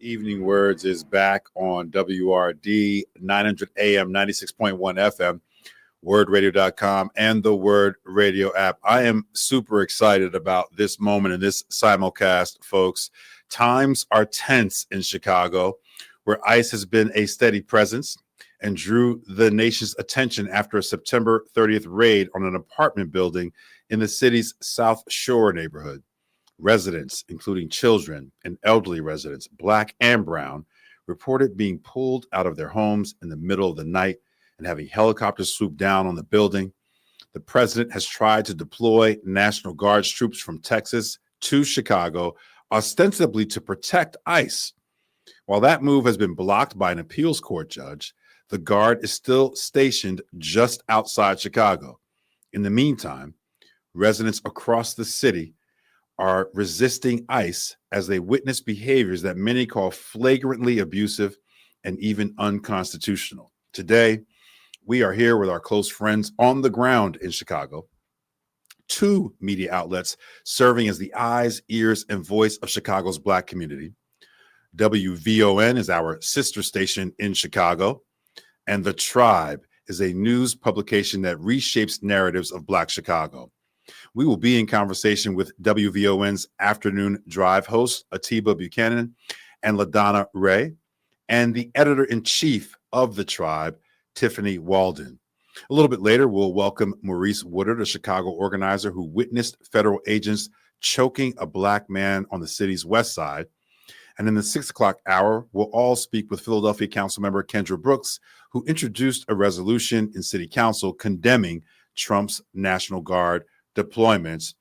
Evening Words is back on WRD 900 AM, 96.1 FM, WURDRadio.com, and the WURD Radio app. I am super excited about this moment in this simulcast, folks. Times are tense in Chicago, where ICE has been a steady presence and drew the nation's attention after a September 30th raid on an apartment building in the city's South Shore neighborhood. Residents, including children and elderly residents, black and brown, reported being pulled out of their homes in the middle of the night and having helicopters swoop down on the building. The president has tried to deploy National Guard troops from Texas to Chicago, ostensibly to protect ICE. While that move has been blocked by an appeals court judge, the Guard is still stationed just outside Chicago. In the meantime, residents across the city are resisting ICE as they witness behaviors that many call flagrantly abusive and even unconstitutional. Today, we are here with our close friends on the ground in Chicago, two media outlets serving as the eyes, ears, and voice of Chicago's Black community. WVON is our sister station in Chicago, and the TRiiBE is a news publication that reshapes narratives of Black Chicago. We will be in conversation with WVON's Afternoon Drive host, Atiba Buchanan, and LaDonna Raeh, and the editor-in-chief of the TRiiBE, Tiffany Walden. A little bit later, we'll welcome Maurice Woodard, a Chicago organizer who witnessed federal agents choking a Black man on the city's west side. And in the 6 o'clock hour, we'll all speak with Philadelphia Councilmember Kendra Brooks, who introduced a resolution in City Council condemning Trump's National Guard deployments.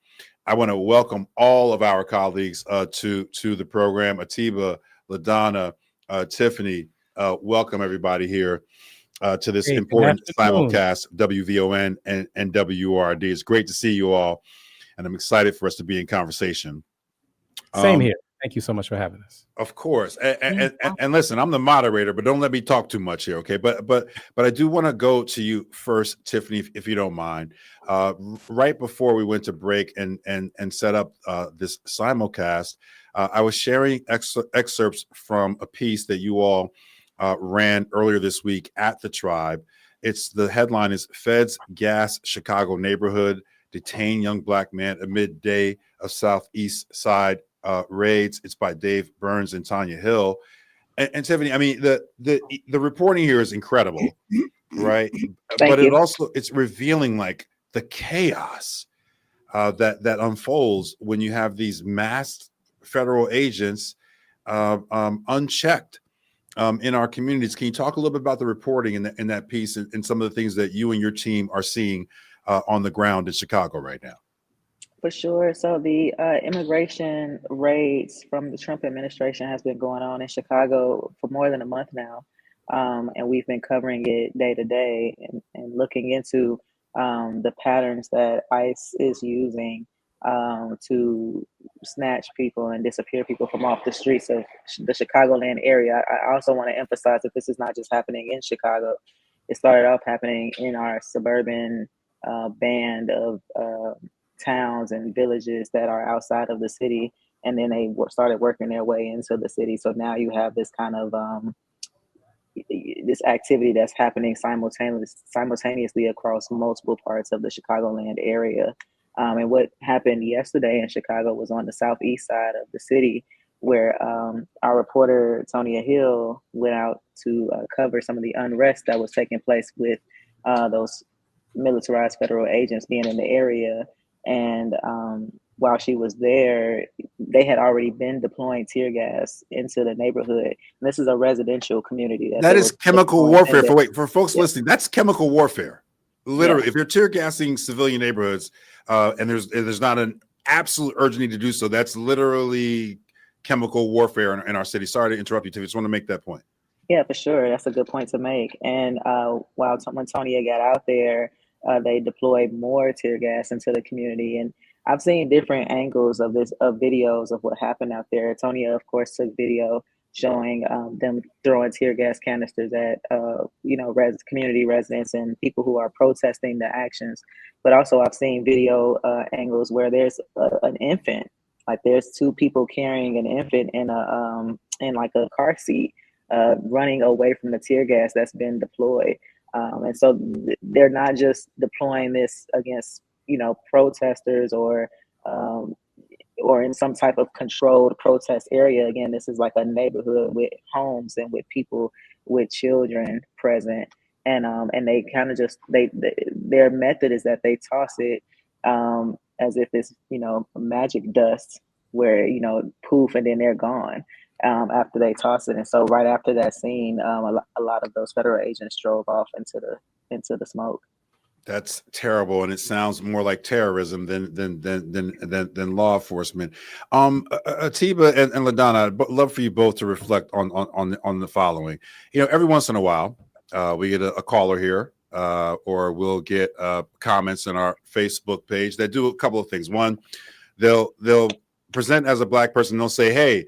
I want to welcome all of our colleagues to the program. Atiba, LaDonna, Tiffany, welcome everybody here to this important simulcast, WVON and WRD. It's great to see you all, and I'm excited for us to be in conversation. Same here. Thank you so much for having us. Of course. And listen, I'm the moderator, but don't let me talk too much here, okay? But I do want to go to you first, Tiffany, if you don't mind. Right before we went to break and set up this simulcast, I was sharing excerpts from a piece that you all ran earlier this week at the TRiiBE. The headline is Feds Gas Chicago Neighborhood, Detain Young Black Man Amid Day of Southeast Side Raids. It's by Dave Burns and Tanya Hill. And Tiffany, I mean, the reporting here is incredible, right? But it's revealing like the chaos that unfolds when you have these masked federal agents unchecked in our communities. Can you talk a little bit about the reporting in that piece and some of the things that you and your team are seeing on the ground in Chicago right now? For sure. So the immigration raids from the Trump administration has been going on in Chicago for more than a month now. And we've been covering it day to day and looking into the patterns that ICE is using to snatch people and disappear people from off the streets of the Chicagoland area. I also want to emphasize that this is not just happening in Chicago. It started off happening in our suburban band of towns and villages that are outside of the city, and then they started working their way into the city. So now you have this kind of this activity that's happening simultaneously across multiple parts of the Chicagoland area. And what happened yesterday in Chicago was on the southeast side of the city, where our reporter Tonya Hill went out to cover some of the unrest that was taking place with those militarized federal agents being in the area. And while she was there, they had already been deploying tear gas into the neighborhood. And this is a residential community. That is chemical warfare. For folks listening, that's chemical warfare. Literally, if you're tear gassing civilian neighborhoods and there's not an absolute urgent need to do so, that's literally chemical warfare in our city. Sorry to interrupt you, Tiff. I just want to make that point. Yeah, for sure. That's a good point to make. And when Tonya got out there, they deployed more tear gas into the community. And I've seen different angles of videos of what happened out there. Tonya, of course, took video showing them throwing tear gas canisters at community residents and people who are protesting the actions. But also I've seen video angles where there's an infant Like there's two people carrying an infant in like a car seat, running away from the tear gas that's been deployed. And so they're not just deploying this against, protesters or in some type of controlled protest area. Again, this is like a neighborhood with homes and with people with children present. And they kind of just their method is that they toss it as if it's magic dust, where poof, and then they're gone after they toss it. And so right after that scene, a lot of those federal agents drove off into the smoke. That's terrible, and it sounds more like terrorism than law enforcement. Atiba and LaDonna, I'd love for you both to reflect on the following. Every once in a while, we get a caller here, or we'll get comments on our Facebook page that do a couple of things. One, they'll present as a Black person. They'll say, "Hey,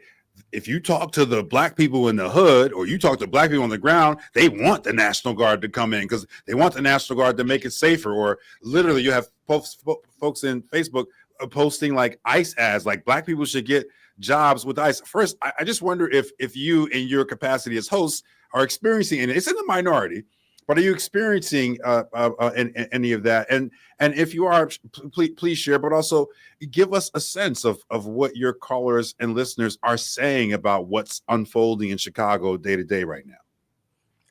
if you talk to the Black people in the hood, or you talk to Black people on the ground, they want the National Guard to come in because they want the National Guard to make it safer." Or literally, you have folks in Facebook posting like ICE ads, like Black people should get jobs with ICE. First, I just wonder if you, in your capacity as hosts, are experiencing, and it's in the minority, but are you experiencing any of that? And if you are, please share, but also give us a sense of what your callers and listeners are saying about what's unfolding in Chicago day to day right now.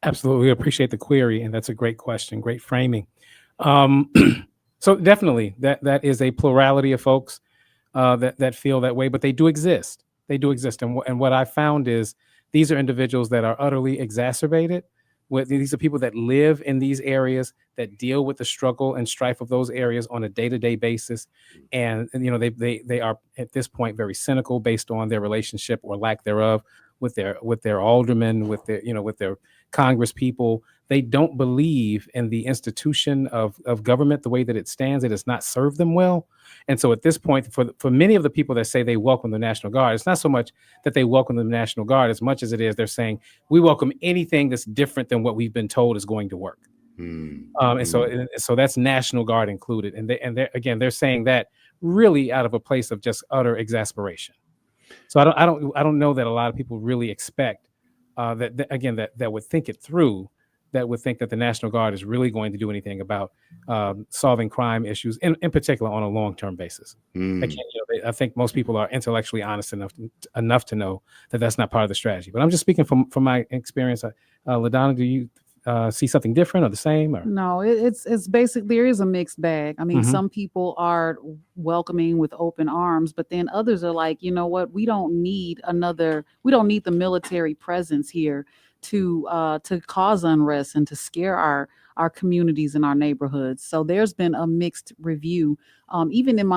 Absolutely. We appreciate the query, and that's a great question, great framing. So definitely that is a plurality of folks that feel that way, but they do exist. They do exist. And what I found is these are individuals that are utterly exacerbated. These are people that live in these areas, that deal with the struggle and strife of those areas on a day-to-day basis. And they are at this point very cynical based on their relationship or lack thereof with their aldermen, with their Congress people. They don't believe in the institution of government the way that it stands. It has not served them well. And so at this point, for many of the people that say they welcome the National Guard, it's not so much that they welcome the National Guard as much as it is they're saying we welcome anything that's different than what we've been told is going to work. And so that's National Guard included. And they're saying that really out of a place of just utter exasperation. So I don't know that a lot of people really expect that would think it through, that would think that the National Guard is really going to do anything about solving crime issues, in particular on a long-term basis. I think most people are intellectually honest enough to know that that's not part of the strategy. But I'm just speaking from my experience. LaDonna, do you see something different or the same? Or? No, it's basically, there is a mixed bag. I mean, some people are welcoming with open arms, but then others are like, you know what, we don't need the military presence here to cause unrest and to scare our communities and our neighborhoods. So there's been a mixed review. Even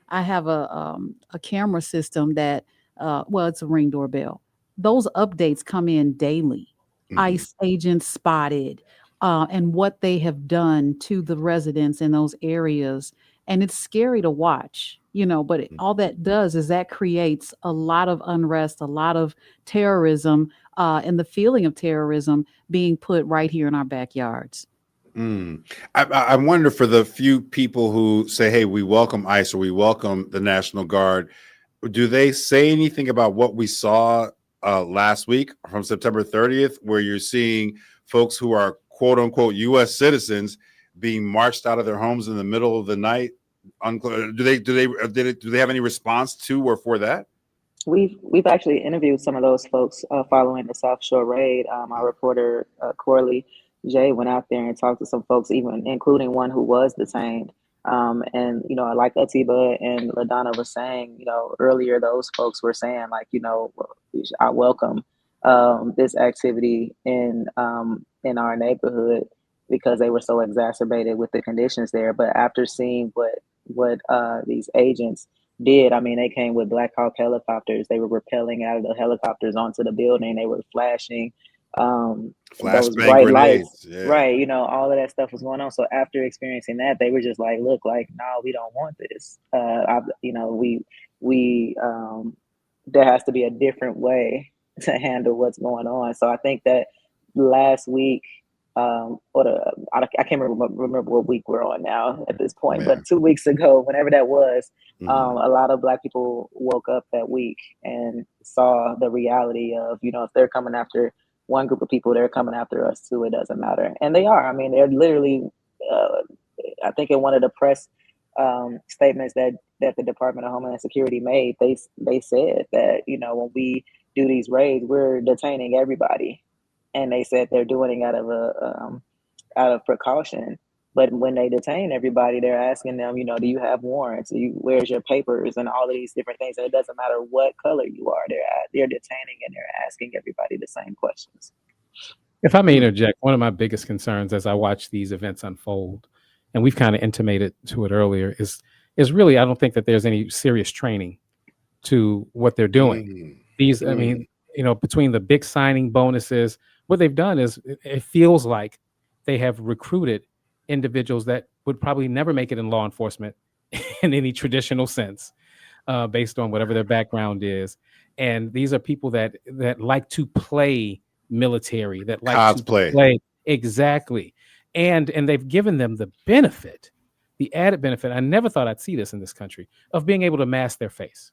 I have a camera system that it's a Ring doorbell. Those updates come in daily. ICE agents spotted, and what they have done to the residents in those areas. And it's scary to watch, but all that does is that creates a lot of unrest, a lot of terrorism, and the feeling of terrorism being put right here in our backyards. I wonder, for the few people who say, hey, we welcome ICE or we welcome the National Guard, do they say anything about what we saw last week from September 30th, where you're seeing folks who are quote unquote U.S. citizens being marched out of their homes in the middle of the night? Do they have any response to or for that? We've actually interviewed some of those folks following the South Shore raid. Our reporter Corley J went out there and talked to some folks, even including one who was detained. And like Atiba and LaDonna was saying, earlier, those folks were saying, like, I welcome this activity in our neighborhood because they were so exacerbated with the conditions there. But after seeing what these agents did, I mean, they came with Black Hawk helicopters. They were rappelling out of the helicopters onto the building. They were flashing those bright lights, right? All of that stuff was going on. So after experiencing that, they were just like, look, like, no, we don't want this. There has to be a different way to handle what's going on. So I think that last week or I can't remember what week we're on now at this point, Yeah. but 2 weeks ago, whenever that was, Mhm. a lot of Black people woke up that week and saw the reality of, if they're coming after one group of people, they're coming after us too. It doesn't matter. And they are. I mean, they're literally, uh, I think in one of the press statements that the Department of Homeland Security made, they said that, when we do these raids, we're detaining everybody. And they said they're doing it out of precaution. But when they detain everybody, they're asking them, do you have warrants? Where's your papers? And all of these different things. And it doesn't matter what color you are. They're detaining and they're asking everybody the same questions. If I may interject, one of my biggest concerns as I watch these events unfold, and we've kind of intimated to it earlier, is really I don't think that there's any serious training to what they're doing. I mean, between the big signing bonuses, what they've done is it feels like they have recruited individuals that would probably never make it in law enforcement in any traditional sense, based on whatever their background is. And these are people that like to play military, that like Cosplay. to play exactly, and they've given them the benefit, the added benefit. I never thought I'd see this in this country, of being able to mask their face.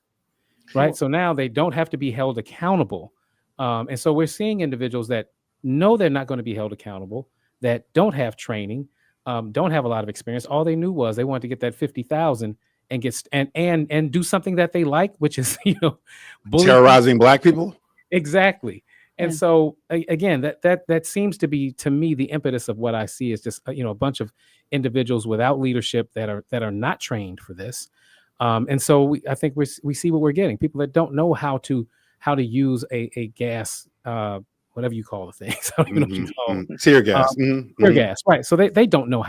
Right. So now they don't have to be held accountable. And so we're seeing individuals that know they're not going to be held accountable, that don't have training, don't have a lot of experience. All they knew was they wanted to get that 50,000 and get and do something that they like, which is, bully Terrorizing Black people. Exactly. And Yeah. so again, that seems to be, to me, the impetus of what I see is just, a bunch of individuals without leadership that are not trained for this. And so I think we see what we're getting. People that don't know how to use a gas, whatever you call the things. I don't even know what you call them. Tear gas. Tear gas, right? So they don't know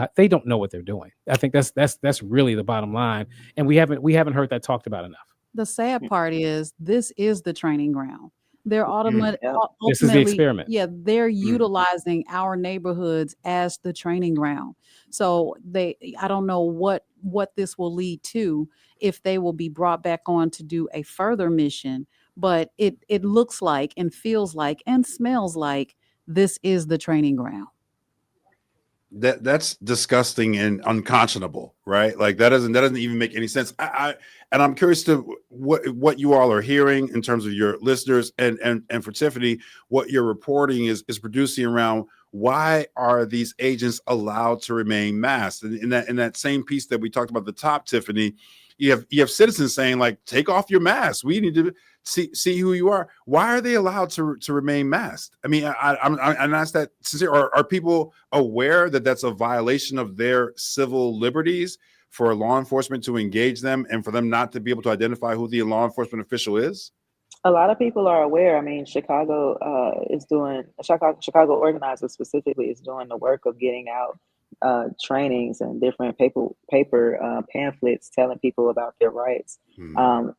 what they're doing. I think that's really the bottom line, and we haven't heard that talked about enough. The sad part is this is the training ground. They're ultimately, Yeah. This is the experiment. Yeah, they're utilizing our neighborhoods as the training ground. So I don't know what this will lead to, if they will be brought back on to do a further mission, but it looks like and feels like and smells like this is the training ground. That's disgusting and unconscionable, right? Like that doesn't even make any sense. And I'm curious to what you all are hearing in terms of your listeners, and for Tiffany, what your reporting is producing around why are these agents allowed to remain masked? And in that same piece that we talked about at the top, Tiffany, you have citizens saying, like, take off your mask. We need to see who you are. Why are they allowed to remain masked? I mean, I'm asked that sincere. Are people aware that that's a violation of their civil liberties for law enforcement to engage them and for them not to be able to identify who the law enforcement official is? A lot of people are aware. I mean, Chicago organizers specifically is doing the work of getting out trainings and different paper pamphlets telling people about their rights.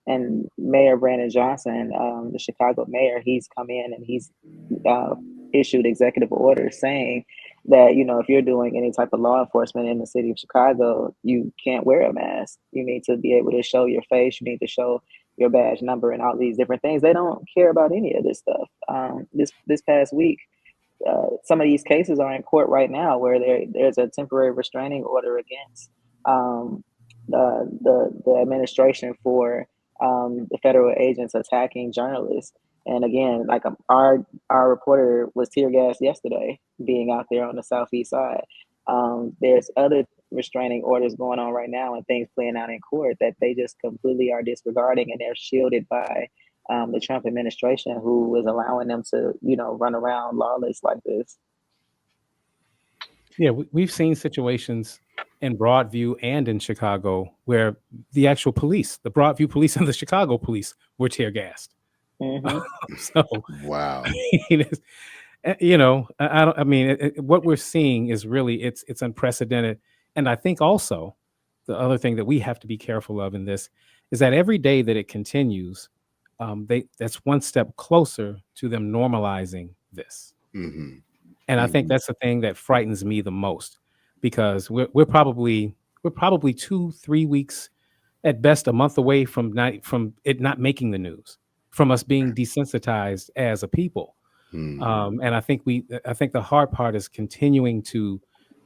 And Mayor Brandon Johnson, the Chicago mayor, he's come in and he's issued executive orders saying that, if you're doing any type of law enforcement in the city of Chicago, you can't wear a mask. You need to be able to show your face. You need to show your badge number and all these different things. They don't care about any of this stuff. This past week, some of these cases are in court right now where there's a temporary restraining order against the administration for the federal agents attacking journalists. And again, like our reporter was tear gassed yesterday, being out there on the southeast side. There's other restraining orders going on right now and things playing out in court that they just completely are disregarding, and they're shielded by the Trump administration, who is allowing them to, run around lawless like this. Yeah, we've seen situations in Broadview and in Chicago where the actual police, the Broadview police and the Chicago police, were tear gassed. So Wow. What we're seeing is really it's unprecedented. And I think also the other thing that we have to be careful of in this is that every day that it continues, that's one step closer to them normalizing this. And I think that's the thing that frightens me the most, because we're probably 2-3 weeks, at best a month away from it not making the news, from us being desensitized as a people. And I think the hard part is continuing to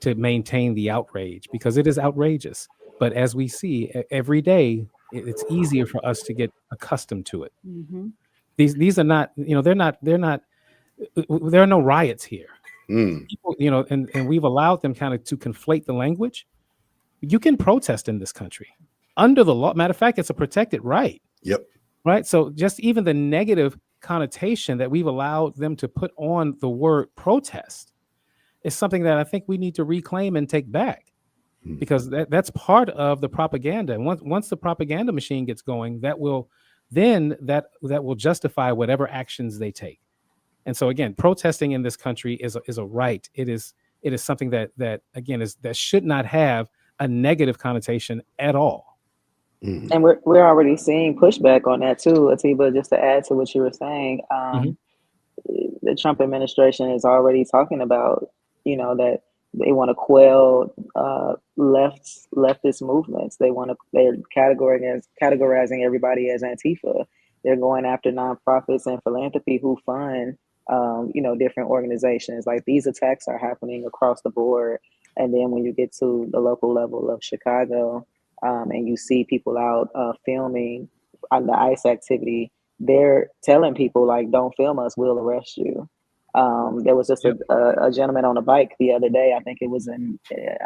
maintain the outrage, because it is outrageous. But as we see every day, it's easier for us to get accustomed to it. Mm-hmm. These are not, there are no riots here. People, and we've allowed them kind of to conflate the language. You can protest in this country under the law. Matter of fact, it's a protected right. Yep. Right. So just even the negative connotation that we've allowed them to put on the word protest is something that I think we need to reclaim and take back, because that's part of the propaganda. And once the propaganda machine gets going, that will justify whatever actions they take. And so again, protesting in this country is a right. It is something that again that should not have a negative connotation at all. And we're already seeing pushback on that too, Atiba. Just to add to what you were saying, the Trump administration is already talking about, that they want to quell leftist movements. They're categorizing everybody as Antifa. They're going after nonprofits and philanthropy who fund different organizations. Like, these attacks are happening across the board. And then when you get to the local level of Chicago, and you see people out filming on the ICE activity, they're telling people, like, don't film us, we'll arrest you. There was just a gentleman on a bike the other day. I think it was I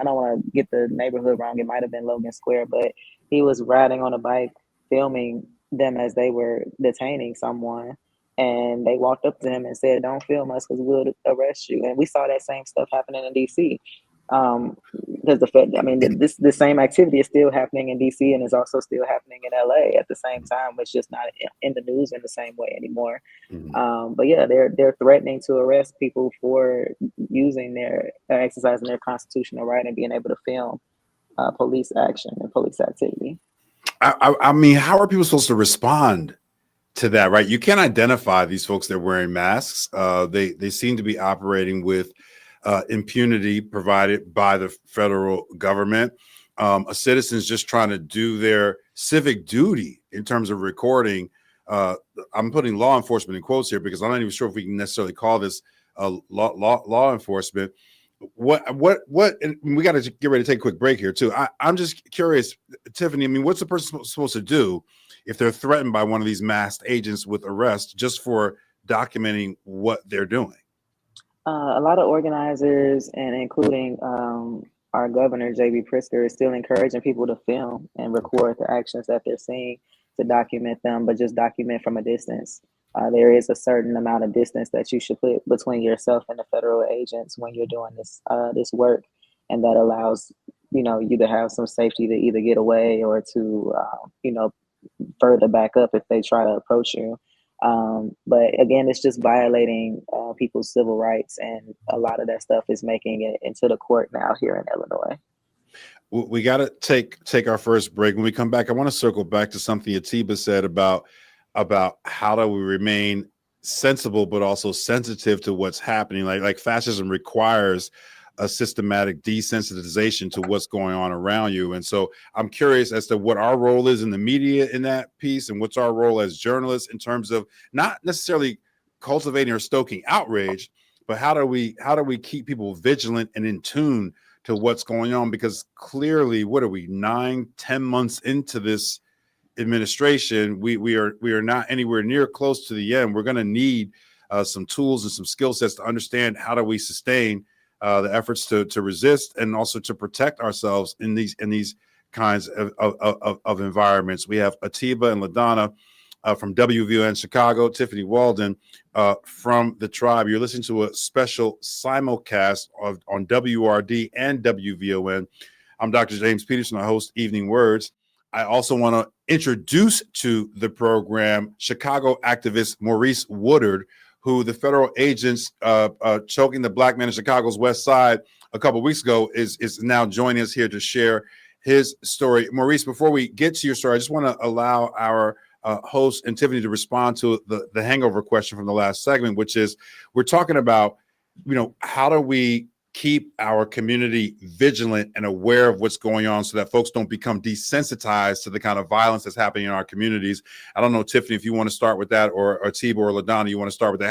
don't want to get the neighborhood wrong, it might have been Logan Square, but he was riding on a bike filming them as they were detaining someone. And they walked up to him and said, don't film us because we'll arrest you. And we saw that same stuff happening in DC. Because the same activity is still happening in DC, and is also still happening in LA at the same time. It's just not in the news in the same way anymore. But yeah, they're threatening to arrest people for exercising their constitutional right and being able to film police action and police activity. I mean, how are people supposed to respond to that, right? You can't identify these folks that are wearing masks. They seem to be operating with impunity provided by the federal government. A citizen's just trying to do their civic duty in terms of recording. I'm putting law enforcement in quotes here because I'm not even sure if we can necessarily call this law enforcement. What? And we got to get ready to take a quick break here too. I'm just curious, Tiffany. I mean, what's the person supposed to do if they're threatened by one of these masked agents with arrest just for documenting what they're doing? A lot of organizers, and including our governor, J.B. Pritzker, is still encouraging people to film and record the actions that they're seeing, to document them, but just document from a distance. There is a certain amount of distance that you should put between yourself and the federal agents when you're doing this work, and that allows you to have some safety to either get away or to further back up if they try to approach you. But again, it's just violating people's civil rights, and a lot of that stuff is making it into the court now here in Illinois. We got to take our first break. When we come back, I want to circle back to something Atiba said about how do we remain sensible but also sensitive to what's happening. Like fascism requires a systematic desensitization to what's going on around you. And so I'm curious as to what our role is in the media in that piece, and what's our role as journalists in terms of not necessarily cultivating or stoking outrage, but how do we keep people vigilant and in tune to what's going on? Because clearly, what are we, 9-10 months into this administration? We are not anywhere near close to the end. We're going to need some tools and some skill sets to understand how do we sustain the efforts to resist and also to protect ourselves in these kinds of environments. We have Atiba and LaDonna from WVON Chicago, Tiffany Walden from the TRiiBE. You're listening to a special simulcast on WRD and WVON. I'm Dr. James Peterson. I host Evening Words. I also want to introduce to the program Chicago activist Maurice Woodard, who the federal agents choking the black man in Chicago's West Side a couple of weeks ago is now joining us here to share his story. Maurice, before we get to your story, I just want to allow our host and Tiffany to respond to the hangover question from the last segment, which is we're talking about, how do we keep our community vigilant and aware of what's going on so that folks don't become desensitized to the kind of violence that's happening in our communities. I don't know, Tiffany, if you want to start with that, or Atiba or LaDonna, you want to start with that.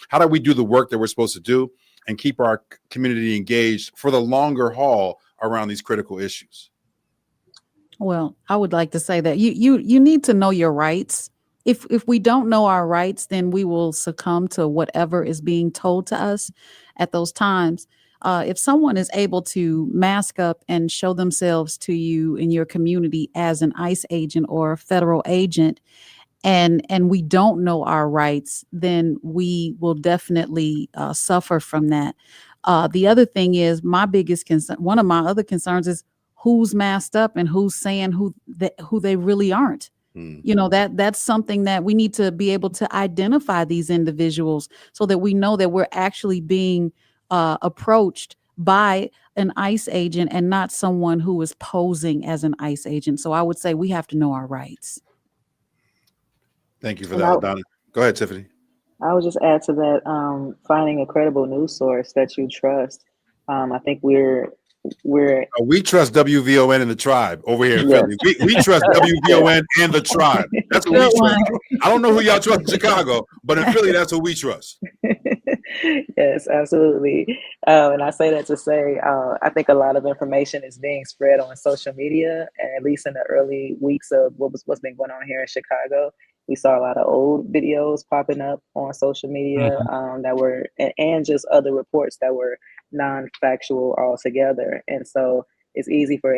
How do we do the work that we're supposed to do and keep our community engaged for the longer haul around these critical issues? Well, I would like to say that you need to know your rights. If we don't know our rights, then we will succumb to whatever is being told to us at those times. If someone is able to mask up and show themselves to you in your community as an ICE agent or a federal agent, and we don't know our rights, then we will definitely suffer from that. The other thing is, my biggest concern, one of my other concerns, is who's masked up and who's saying who they really aren't. You know, that's something that we need to be able to identify these individuals so that we know that we're actually being approached by an ICE agent and not someone who is posing as an ICE agent. So I would say we have to know our rights. Thank you for that, Donna. Go ahead, Tiffany. I would just add to that, finding a credible news source that you trust. I think we trust WVON and the TRiiBE over here in Philly. We trust WVON and the TRiiBE. That's what we trust. I don't know who y'all trust in Chicago, but in Philly, that's what we trust. Yes, absolutely. And I say that to say, I think a lot of information is being spread on social media, and at least in the early weeks of what's been going on here in Chicago, we saw a lot of old videos popping up on social media that were, and just other reports that were non-factual altogether. And so it's easy for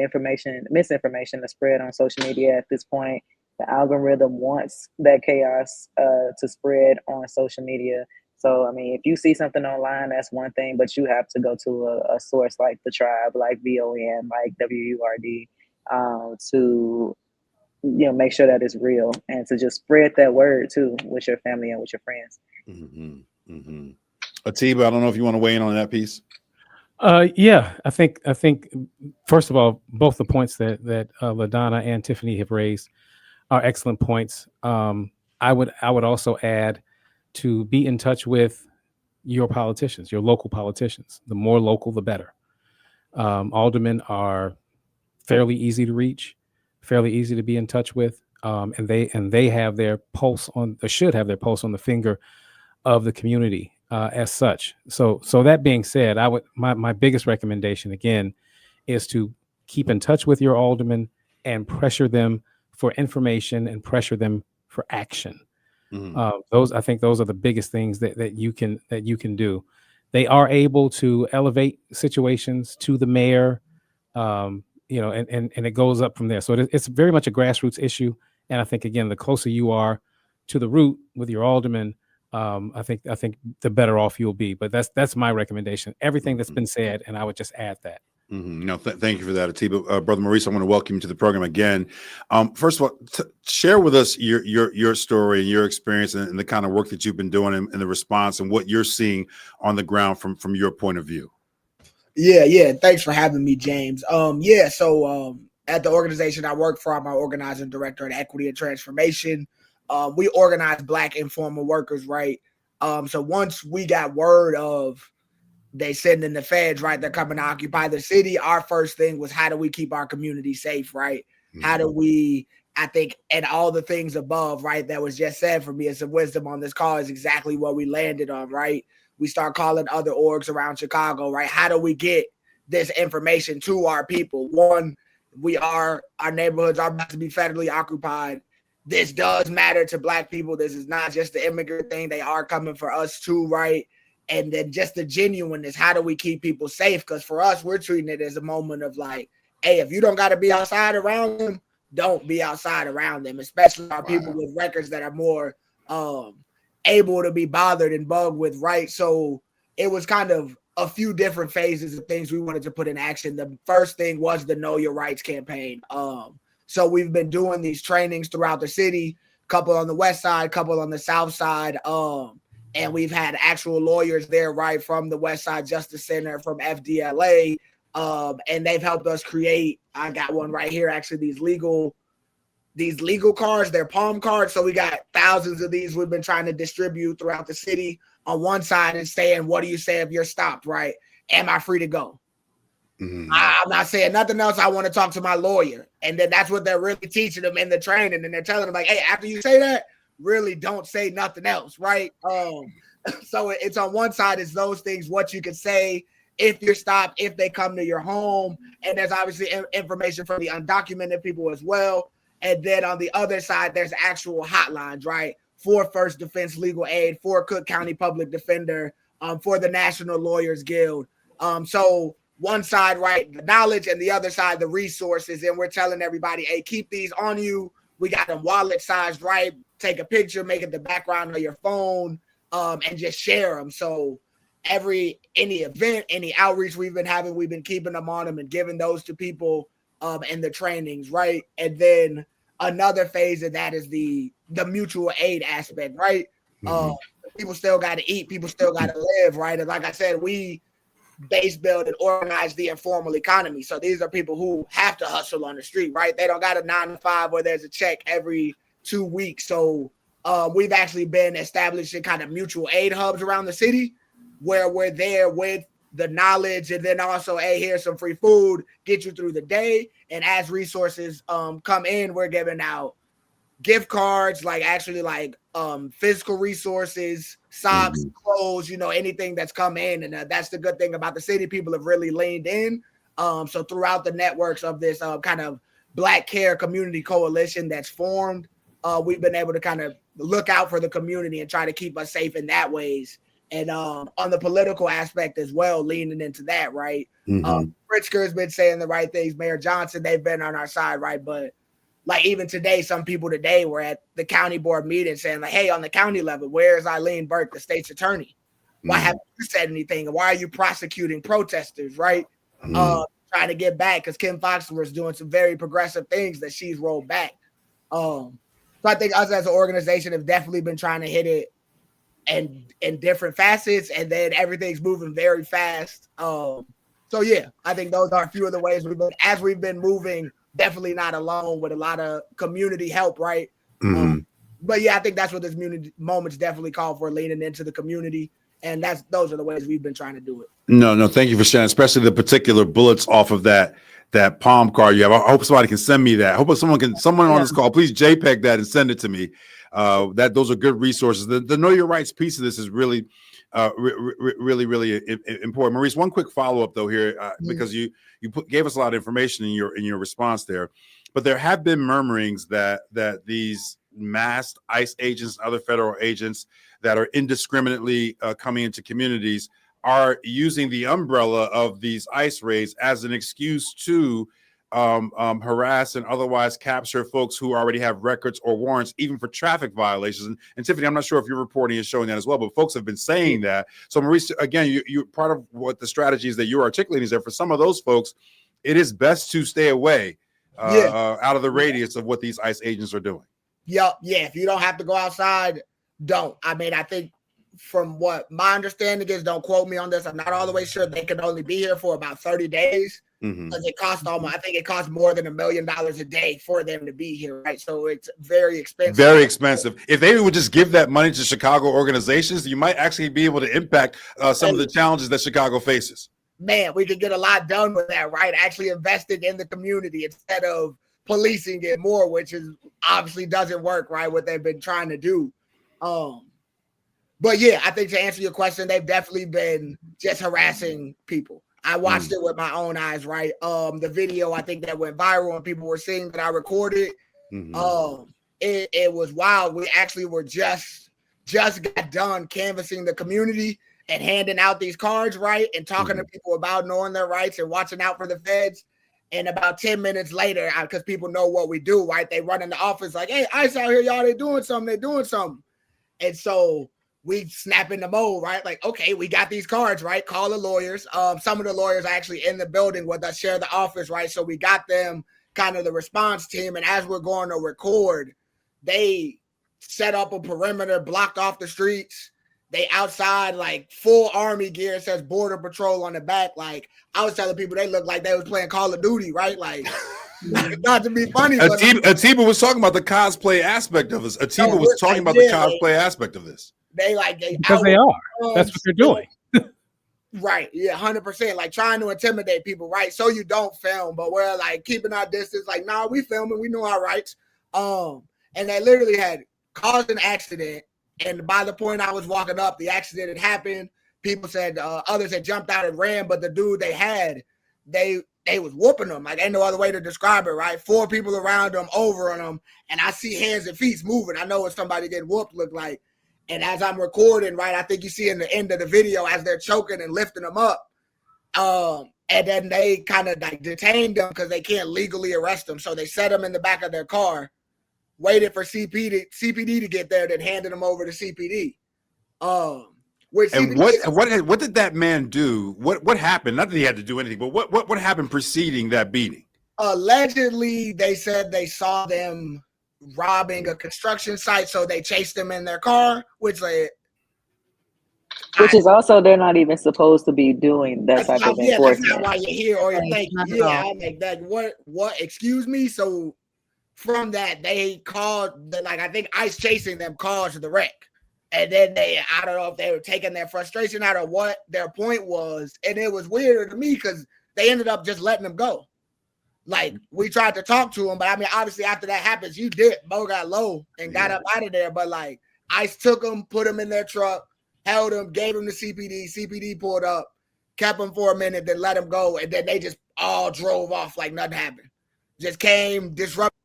misinformation to spread on social media at this point. The algorithm wants that chaos to spread on social media. So, I mean, if you see something online, that's one thing, but you have to go to a source like the TRiiBE, like VON, like WURD, to make sure that it's real, and to just spread that word too with your family and with your friends. Atiba, I don't know if you want to weigh in on that piece. Yeah, I think first of all, both the points that LaDonna and Tiffany have raised are excellent points. I would also add to be in touch with your politicians, your local politicians. The more local, the better. Aldermen are fairly easy to reach, fairly easy to be in touch with, and they have their pulse on, or should have their pulse on the finger of the community as such. So that being said, my biggest recommendation again is to keep in touch with your aldermen and pressure them for information and pressure them for action. I think those are the biggest things that you can do. They are able to elevate situations to the mayor, and it goes up from there. So it's very much a grassroots issue. And I think, again, the closer you are to the root with your alderman, I think the better off you'll be. But that's my recommendation. Everything that's been said, and I would just add that. No, thank you for that, Atiba. Brother Maurice, I want to welcome you to the program again. First of all, share with us your story and your experience and the kind of work that you've been doing and the response and what you're seeing on the ground from your point of view. Yeah. Thanks for having me, James. So at the organization I work for, I'm our organizing director at Equity and Transformation. We organize Black informal workers, right? So once we got word of they sending the feds, right, they're coming to occupy the city, our first thing was, how do we keep our community safe, right? How do we, I think, and all the things above, right, that was just said for me as some wisdom on this call is exactly what we landed on, right? We start calling other orgs around Chicago, right? How do we get this information to our people? One, our neighborhoods are about to be federally occupied. This does matter to Black people. This is not just the immigrant thing. They are coming for us too, right? And then just the genuineness, how do we keep people safe? Because for us, we're treating it as a moment of like, hey, if you don't got to be outside around them, don't be outside around them, especially our people with records that are more able to be bothered and bugged with, right? So it was kind of a few different phases of things we wanted to put in action. The first thing was the Know Your Rights campaign. So we've been doing these trainings throughout the city, couple on the west side, couple on the south side. And we've had actual lawyers there, right, from the West Side Justice Center, from FDLA, and they've helped us create. I got one right here, actually, these legal cards. They're palm cards, so we got thousands of these. We've been trying to distribute throughout the city on one side and saying, "What do you say if you're stopped?" Right, am I free to go? Mm-hmm. I'm not saying nothing else. I want to talk to my lawyer. And then that's what they're really teaching them in the training. And they're telling them like, hey, after you say that, really don't say nothing else, right? So it's on one side is those things, what you can say if you're stopped, if they come to your home. And there's obviously information from the undocumented people as well. And then on the other side, there's actual hotlines, right? For First Defense Legal Aid, for Cook County Public Defender, for the National Lawyers Guild. So one side, right, the knowledge, and the other side, the resources. And we're telling everybody, hey, keep these on you. We got them wallet sized, right? Take a picture, make it the background of your phone, and just share them. So any event, any outreach we've been having, we've been keeping them on them and giving those to people in the trainings, right? And then another phase of that is the mutual aid aspect, right? Mm-hmm. People still got to eat, people still got to live, right? And like I said, we base build and organize the informal economy. So these are people who have to hustle on the street, right? They don't got a 9-to-5 where there's a check every 2 weeks. So we've actually been establishing kind of mutual aid hubs around the city where we're there with the knowledge, and then also, hey, here's some free food, get you through the day. And as resources come in, we're giving out gift cards, like actually like physical resources, socks, clothes, anything that's come in. And that's the good thing about the city. People have really leaned in. So throughout the networks of this kind of Black Care Community Coalition that's formed, we've been able to kind of look out for the community and try to keep us safe in that ways. And on the political aspect as well, leaning into that, right? Pritzker has been saying the right things. Mayor Johnson, they've been on our side, right? But like even today, some people today were at the county board meeting saying like, hey, on the county level, where is Eileen Burke, the state's attorney? Why haven't you said anything? And why are you prosecuting protesters, right? Trying to get back, because Kim Foxx was doing some very progressive things that she's rolled back. So I think us as an organization have definitely been trying to hit it and in different facets, and then everything's moving very fast. So yeah, I think those are a few of the ways we've been moving, definitely not alone, with a lot of community help, right? But yeah, I think that's what this moment's definitely called for, leaning into the community. And those are the ways we've been trying to do it. No, thank you for sharing, especially the particular bullets off of that palm card you have. I hope somebody can send me that. I hope someone on this call, please JPEG that and send it to me. Those are good resources. The Know Your Rights piece of this is really, really important. Maurice, one quick follow up though here, because you gave us a lot of information in your response there, but there have been murmurings that these masked ICE agents and other federal agents that are indiscriminately coming into communities are using the umbrella of these ICE raids as an excuse to harass and otherwise capture folks who already have records or warrants, even for traffic violations. And Tiffany, I'm not sure if your reporting is showing that as well, but folks have been saying that. So Maurice, again, you're part of what the strategies that you're articulating is that for some of those folks, it is best to stay away out of the radius of what these ICE agents are doing. Yeah. If you don't have to go outside, don't. I mean, I think from what my understanding is, don't quote me on this, I'm not all the way sure, they can only be here for about 30 days. Because it costs I think it costs more than $1 million a day for them to be here, right? So it's very expensive. Very expensive. If they would just give that money to Chicago organizations, you might actually be able to impact some of the challenges that Chicago faces. Man, we could get a lot done with that, right? Actually investing in the community instead of policing it more, which is obviously doesn't work, right? What they've been trying to do. But yeah, I think to answer your question, they've definitely been just harassing people. I watched it with my own eyes, right? The video, I think that went viral and people were seeing that I recorded. It was wild. We actually were just got done canvassing the community and handing out these cards, right? And talking to people about knowing their rights and watching out for the feds. And about 10 minutes later, because people know what we do, right? They run in the office like, hey, ICE out here, y'all, they're doing something. And so we snap in the mode, right? Like, okay, we got these cards, right? Call the lawyers. Some of the lawyers are actually in the building with us, share the office, right? So we got them kind of the response team. And as we're going to record, they set up a perimeter, blocked off the streets. They outside, like full army gear, says Border Patrol on the back. Like I was telling people, they looked like they was playing Call of Duty, right? Like not to be funny. Atiba was talking about the cosplay aspect of this. Atiba was talking about the cosplay aspect of this. Because they are. That's what they're doing. Right. Yeah, 100%. Like trying to intimidate people, right? So you don't film, but we're like keeping our distance. Like, nah, we filming. We know our rights. And they literally had caused an accident. And by the point I was walking up, the accident had happened. People said others had jumped out and ran, but the dude they had, they was whooping them. Like, ain't no other way to describe it, right? 4 people around them, over on them, and I see hands and feet moving. I know what somebody getting whooped look like. And as I'm recording, right, I think you see in the end of the video as they're choking and lifting them up. And then they kind of like detained them because they can't legally arrest them. So they set them in the back of their car, waited for CPD to get there, then handed them over to CPD. And what did that man do? What happened? Not that he had to do anything, but what happened preceding that beating? Allegedly, they said they saw them robbing a construction site, so they chased them in their car, which is also they're not even supposed to be doing that type of enforcement. That's not why you're here, or you're thinking, I'm like that. What? Excuse me. So from that, they called I think ICE chasing them caused the wreck, and then I don't know if they were taking their frustration out of what their point was, and it was weirder to me because they ended up just letting them go. Like, we tried to talk to him, but I mean, obviously after that happens, you did. Bo got low and got up out of there. But like, ICE took him, put him in their truck, held him, gave him to CPD. CPD pulled up, kept him for a minute, then let him go. And then they just all drove off like nothing happened. Just came, disrupted.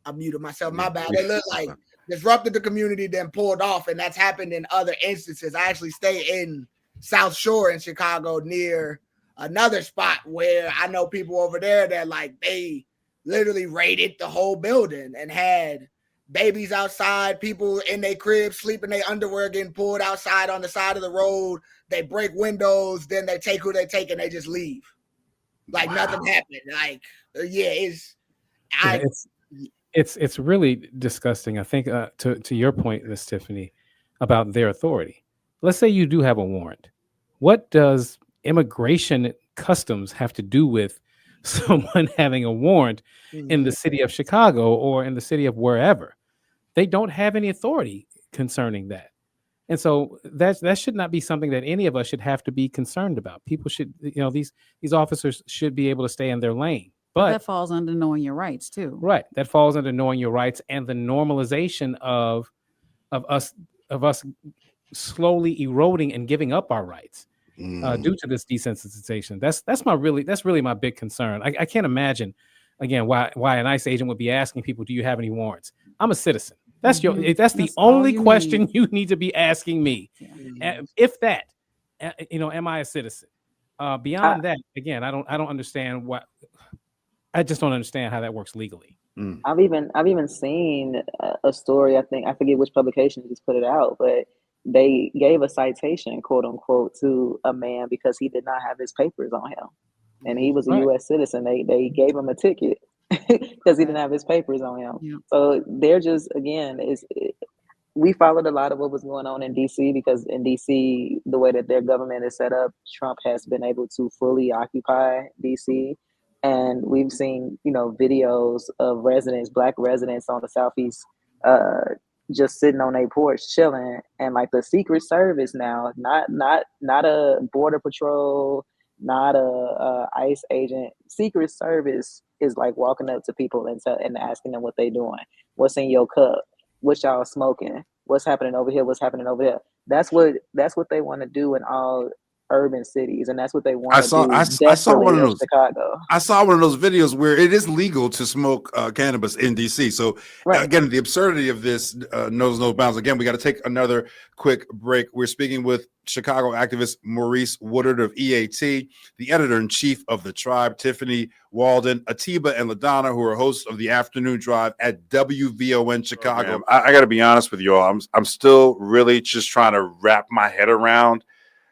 I muted myself, my bad. They looked like disrupted the community, then pulled off. And that's happened in other instances. I actually stay in South Shore in Chicago near another spot where I know people over there that like they literally raided the whole building and had babies outside, people in their cribs sleeping their underwear getting pulled outside on the side of the road. They break windows, then they take who they take and they just leave. Like nothing happened. Like it's really disgusting. I think to your point, Miss Tiffany, about their authority. Let's say you do have a warrant. What does immigration customs have to do with someone having a warrant in the city of Chicago or in the city of wherever? They don't have any authority concerning that. And so that should not be something that any of us should have to be concerned about. People should, these officers should be able to stay in their lane. But that falls under knowing your rights too. Right. That falls under knowing your rights and the normalization of us slowly eroding and giving up our rights. Due to this desensitization. That's really my big concern. I can't imagine again why an ICE agent would be asking people, do you have any warrants? I'm a citizen. That's the only question you need to be asking me. If that, am I a citizen? Beyond that, again, I don't understand I just don't understand how that works legally. I've even seen a story. I forget which publication just put it out, but they gave a citation, quote unquote, to a man because he did not have his papers on him, and he was a U.S. citizen. They gave him a ticket because he didn't have his papers on him. Yeah. So they're just we followed a lot of what was going on in D.C. because in D.C. the way that their government is set up, Trump has been able to fully occupy D.C. And we've seen videos of Black residents on the Southeast. Just sitting on a porch chilling, and like the Secret Service now, not a Border Patrol, not a ICE agent. Secret Service is like walking up to people and asking them what they doing, what's in your cup, what y'all smoking, what's happening over here, what's happening over there. That's what they want to do in all urban cities, and that's what they want to do. I saw one of those. Chicago. I saw one of those videos where it is legal to smoke cannabis in DC. So again, the absurdity of this knows no bounds. Again, we got to take another quick break. We're speaking with Chicago activist Maurice Woodard of EAT, the editor-in-chief of the TRiiBE, Tiffany Walden, Atiba, and LaDonna, who are hosts of the Afternoon Drive at WVON Chicago. I got to be honest with you all. I'm still really just trying to wrap my head around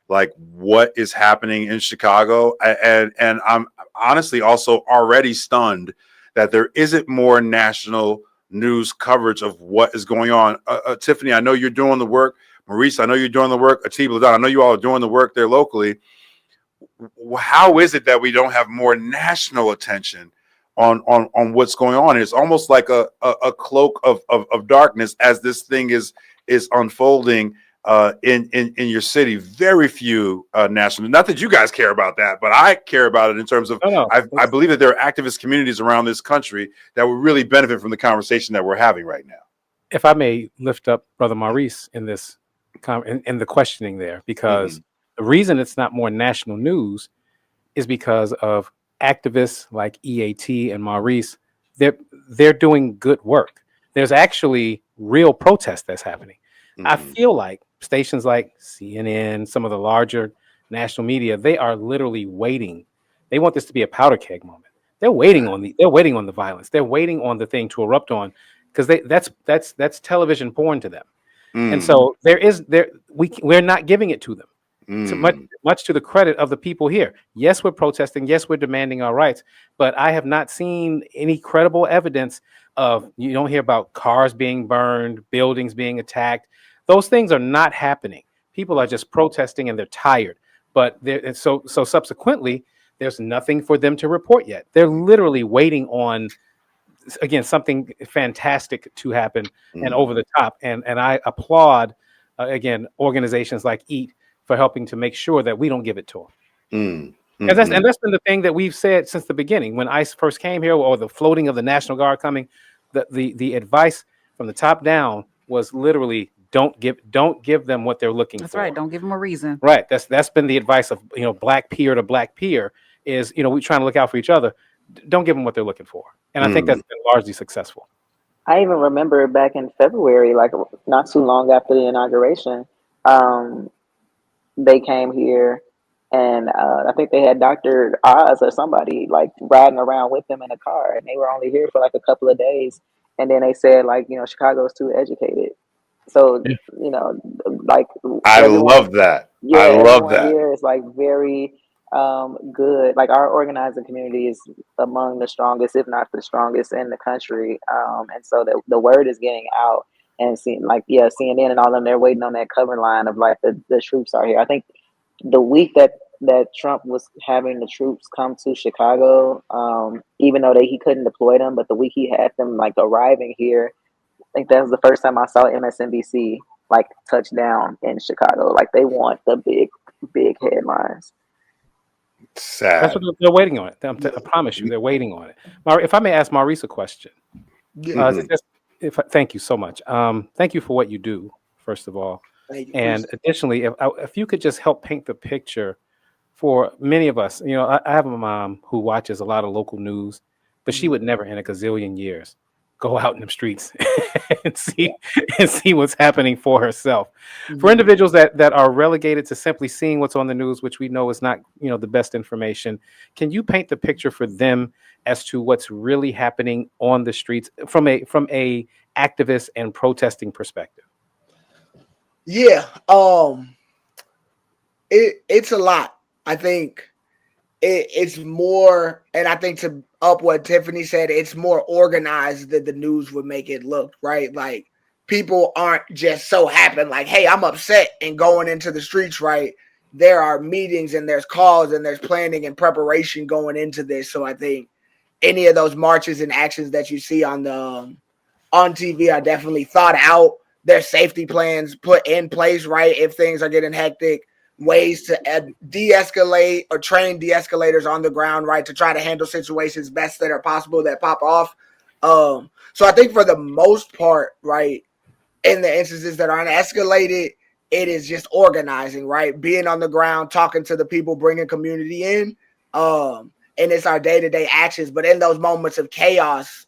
like what is happening in Chicago. And I'm honestly also already stunned that there isn't more national news coverage of what is going on. Tiffany, I know you're doing the work. Maurice, I know you're doing the work. Atiba, LaDonna, I know you all are doing the work there locally. How is it that we don't have more national attention on what's going on? It's almost like a cloak of darkness as this thing is unfolding in your city. Very few national. Not that you guys care about that, but I care about it in terms of I believe that there are activist communities around this country that would really benefit from the conversation that we're having right now. If I may lift up Brother Maurice in this in the questioning there, because the reason it's not more national news is because of activists like EAT and Maurice. They're doing good work. There's actually real protest that's happening. I feel like stations like CNN, some of the larger national media, they are literally waiting. They want this to be a powder keg moment. They're waiting on the violence. They're waiting on the thing to erupt on, because that's television porn to them. And so we're not giving it to them. So much to the credit of the people here. Yes, we're protesting. Yes, we're demanding our rights. But I have not seen any credible evidence of, you don't hear about cars being burned, buildings being attacked. Those things are not happening. People are just protesting and they're tired. But so subsequently, there's nothing for them to report yet. They're literally waiting on, again, something fantastic to happen and over the top. And I applaud, again, organizations like EAT for helping to make sure that we don't give it to them. And that's been the thing that we've said since the beginning. When ICE first came here, or the floating of the National Guard coming, the advice from the top down was literally don't give them what they're looking for. That's right. Don't give them a reason. Right. That's been the advice of, black peer to black peer is, we're trying to look out for each other. Don't give them what they're looking for. And I think that's been largely successful. I even remember back in February, like not too long after the inauguration, they came here, and I think they had Dr. Oz or somebody like riding around with them in a car, and they were only here for like a couple of days, and then they said like, Chicago's too educated. So like I love that. Yeah, I love that. Here is like very good. Like our organizing community is among the strongest, if not the strongest, in the country. And so the word is getting out. And CNN and all of them, they're waiting on that cover line of like the troops are here. I think the week that Trump was having the troops come to Chicago, even though he couldn't deploy them, but the week he had them like arriving here, I think that was the first time I saw MSNBC like touch down in Chicago. Like they want the big headlines. Sad. That's what they're waiting on it. I promise you, they're waiting on it. If I may ask Maurice a question. Thank you so much. Thank you for what you do, first of all. And additionally, if you could just help paint the picture for many of us. I have a mom who watches a lot of local news, but she would never in a gazillion years go out in the streets and see what's happening for herself. For individuals that are relegated to simply seeing what's on the news, which we know is not, the best information, can you paint the picture for them as to what's really happening on the streets from a activist and protesting perspective? Yeah. It's a lot. I think it's more, and I think to up what Tiffany said, it's more organized than the news would make it look, right? Like people aren't just so happen like, hey, I'm upset and going into the streets, right? There are meetings and there's calls and there's planning and preparation going into this. So I think any of those marches and actions that you see on TV are definitely thought out. There's safety plans put in place, right? If things are getting hectic, ways to de-escalate or train de-escalators on the ground, right? To try to handle situations best that are possible that pop off. So I think for the most part, right, in the instances that aren't escalated, it is just organizing, right? Being on the ground, talking to the people, bringing community in. And it's our day-to-day actions. But in those moments of chaos,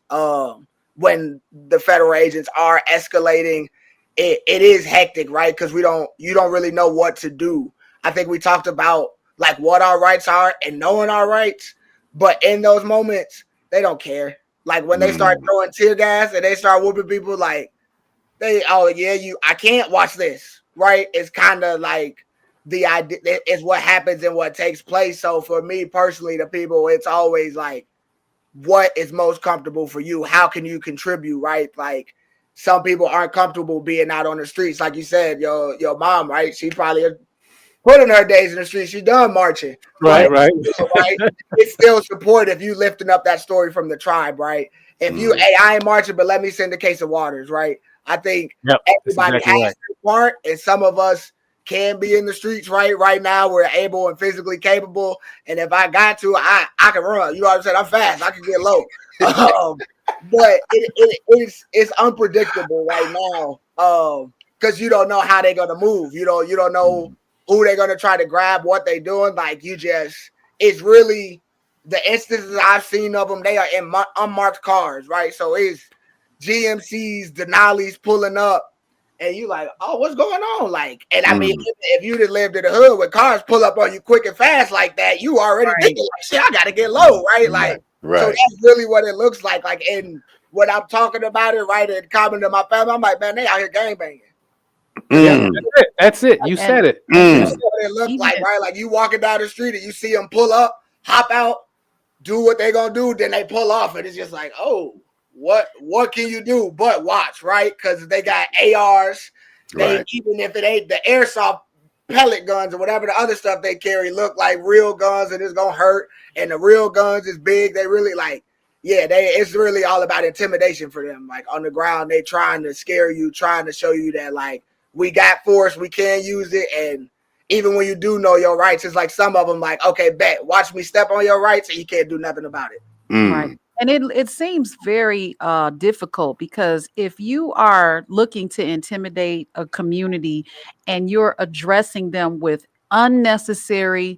when the federal agents are escalating, it is hectic, right? Because you don't really know what to do. I think we talked about like what our rights are and knowing our rights, but in those moments, they don't care. Like when they start throwing tear gas and they start whooping people, like I can't watch this, right? It's kind of like the idea is what happens and what takes place. So for me personally, the people, it's always like, what is most comfortable for you? How can you contribute, right? Like some people aren't comfortable being out on the streets. Like you said, your mom, right? She probably put in her days in the streets. She's done marching. Right. Right? It's still support if you lifting up that story from the tribe, right? If you, hey, I ain't marching, but let me send a case of waters, right? I think Yep, that's everybody exactly has their part, and some of us can be in the streets right now. We're able and physically capable, and if I got to, I can run. You know what I'm saying? I'm fast. I can get low. But it's unpredictable right now. Because you don't know how they're gonna move. You don't know who they're gonna try to grab, what they're doing. Like it's really the instances I've seen of them. They are in unmarked cars, right? So it's GMCs, Denali's pulling up, and you like, oh, what's going on? Like, and I mean, if you just lived in the hood with cars pull up on you quick and fast like that, you already thinking like, shit, I gotta get low, right? Like, so that's really what it looks like. Like, and when I'm talking about it, right, and commenting to my family, I'm like, man, they out here gangbanging. Yeah, that's it. You said it. That's what it looks like, right? Like you walking down the street and you see them pull up, hop out, do what they gonna do, then they pull off, and it's just like, oh, what can you do but watch, right? Because they got ARs. Even if it ain't the airsoft pellet guns or whatever the other stuff they carry look like real guns and it's gonna hurt, and the real guns is big. They really it's really all about intimidation for them. Like on the ground, they trying to scare you, trying to show you that like we got force, we can use it, and even when you do know your rights, it's like some of them like, okay, bet, watch me step on your rights and you can't do nothing about it. Right. And it seems very difficult because if you are looking to intimidate a community and you're addressing them with unnecessary,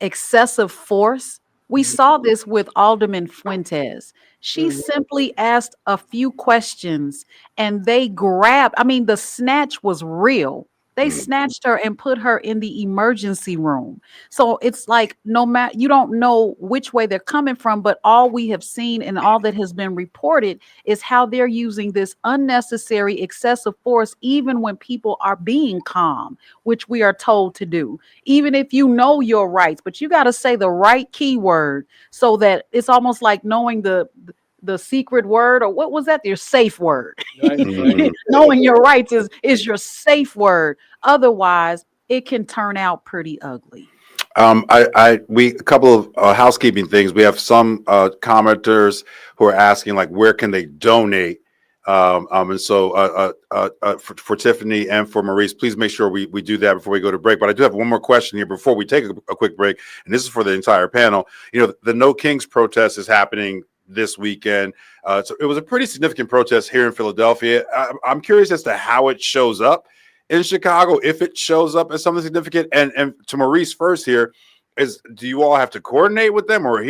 excessive force, we saw this with Alderman Fuentes. She simply asked a few questions and they grabbed, I mean, the snatch was real. They snatched her and put her in the emergency room. So it's like no matter, you don't know which way they're coming from, but all we have seen and all that has been reported is how they're using this unnecessary excessive force, even when people are being calm, which we are told to do, even if you know your rights, but you got to say the right keyword so that it's almost like knowing the secret word, or what was that? Your safe word. Knowing your rights is your safe word. Otherwise, it can turn out pretty ugly. A couple of housekeeping things. We have some commenters who are asking like, where can they donate? And so for Tiffany and for Maurice, please make sure we do that before we go to break. But I do have one more question here before we take a quick break, and this is for the entire panel. You know, the No Kings protest is happening this weekend. So it was a pretty significant protest here in Philadelphia. I'm curious as to how it shows up in Chicago, if it shows up as something significant. And to Maurice first here, do you all have to coordinate with them or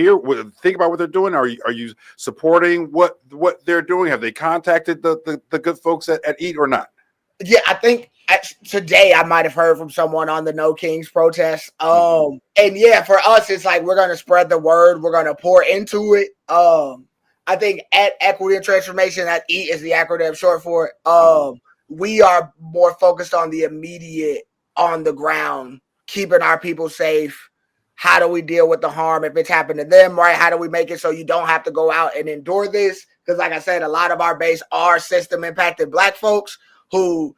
think about what they're doing? Are you supporting what they're doing? Have they contacted the good folks at EAT or not? Yeah, I think today I might have heard from someone on the No Kings protest. And yeah, for us, it's like we're gonna spread the word. We're gonna pour into it. I think at Equity and Transformation, that EAT is the acronym short for it. We are more focused on the immediate, on the ground, keeping our people safe. How do we deal with the harm if it's happened to them, right? How do we make it so you don't have to go out and endure this? Because like I said, a lot of our base are system impacted Black folks who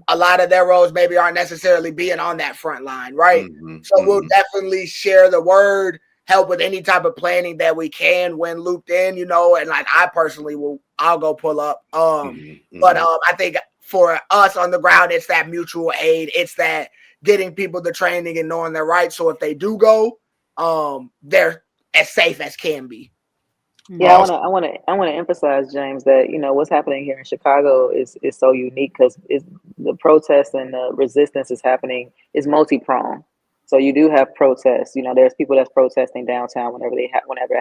a lot of their roles maybe aren't necessarily being on that front line, right? So we'll definitely share the word, help with any type of planning that we can when looped in, you know, and like I personally I'll go pull up. But I think for us on the ground, it's that mutual aid. It's that getting people the training and knowing their rights. So if they do go, they're as safe as can be. Yeah, I want to emphasize, James, that you know what's happening here in Chicago is so unique because the protests and the resistance is happening is multi-pronged. So you do have protests. You know, there's people that's protesting downtown whenever it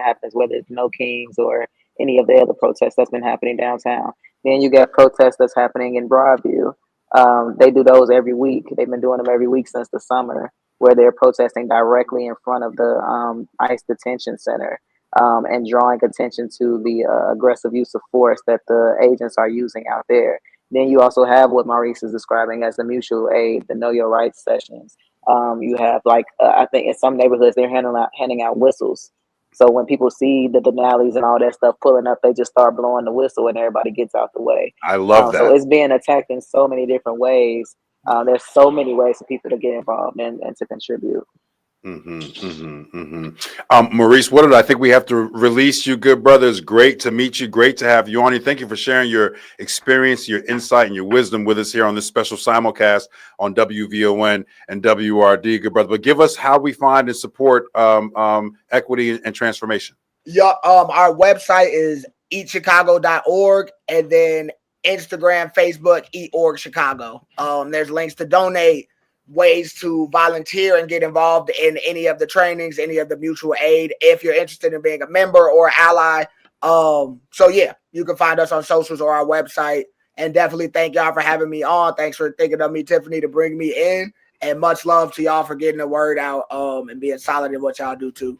happens, whether it's No Kings or any of the other protests that's been happening downtown. Then you got protests that's happening in Broadview. They do those every week. They've been doing them every week since the summer, where they're protesting directly in front of the ICE detention center and drawing attention to the aggressive use of force that the agents are using out there. Then you also have what Maurice is describing as the mutual aid, the Know Your Rights sessions. You have I think in some neighborhoods they're handing out whistles. So when people see the Denali's and all that stuff pulling up, they just start blowing the whistle and everybody gets out the way. I love that. So it's being attacked in so many different ways. There's so many ways for people to get involved and to contribute. Maurice Woodard, I think we have to release you, good brother. It's great to meet you. Great to have you on here. Thank you for sharing your experience, your insight, and your wisdom with us here on this special simulcast on WVON and WRD, good brother. But give us how we find and support equity and transformation. Yeah, our website is eatchicago.org, and then Instagram, Facebook, eatorg Chicago. There's links to donate, ways to volunteer and get involved in any of the trainings, any of the mutual aid, if you're interested in being a member or ally. So yeah, you can find us on socials or our website. And definitely thank y'all for having me on. Thanks for thinking of me, Tiffany, to bring me in. And much love to y'all for getting the word out and being solid in what y'all do too.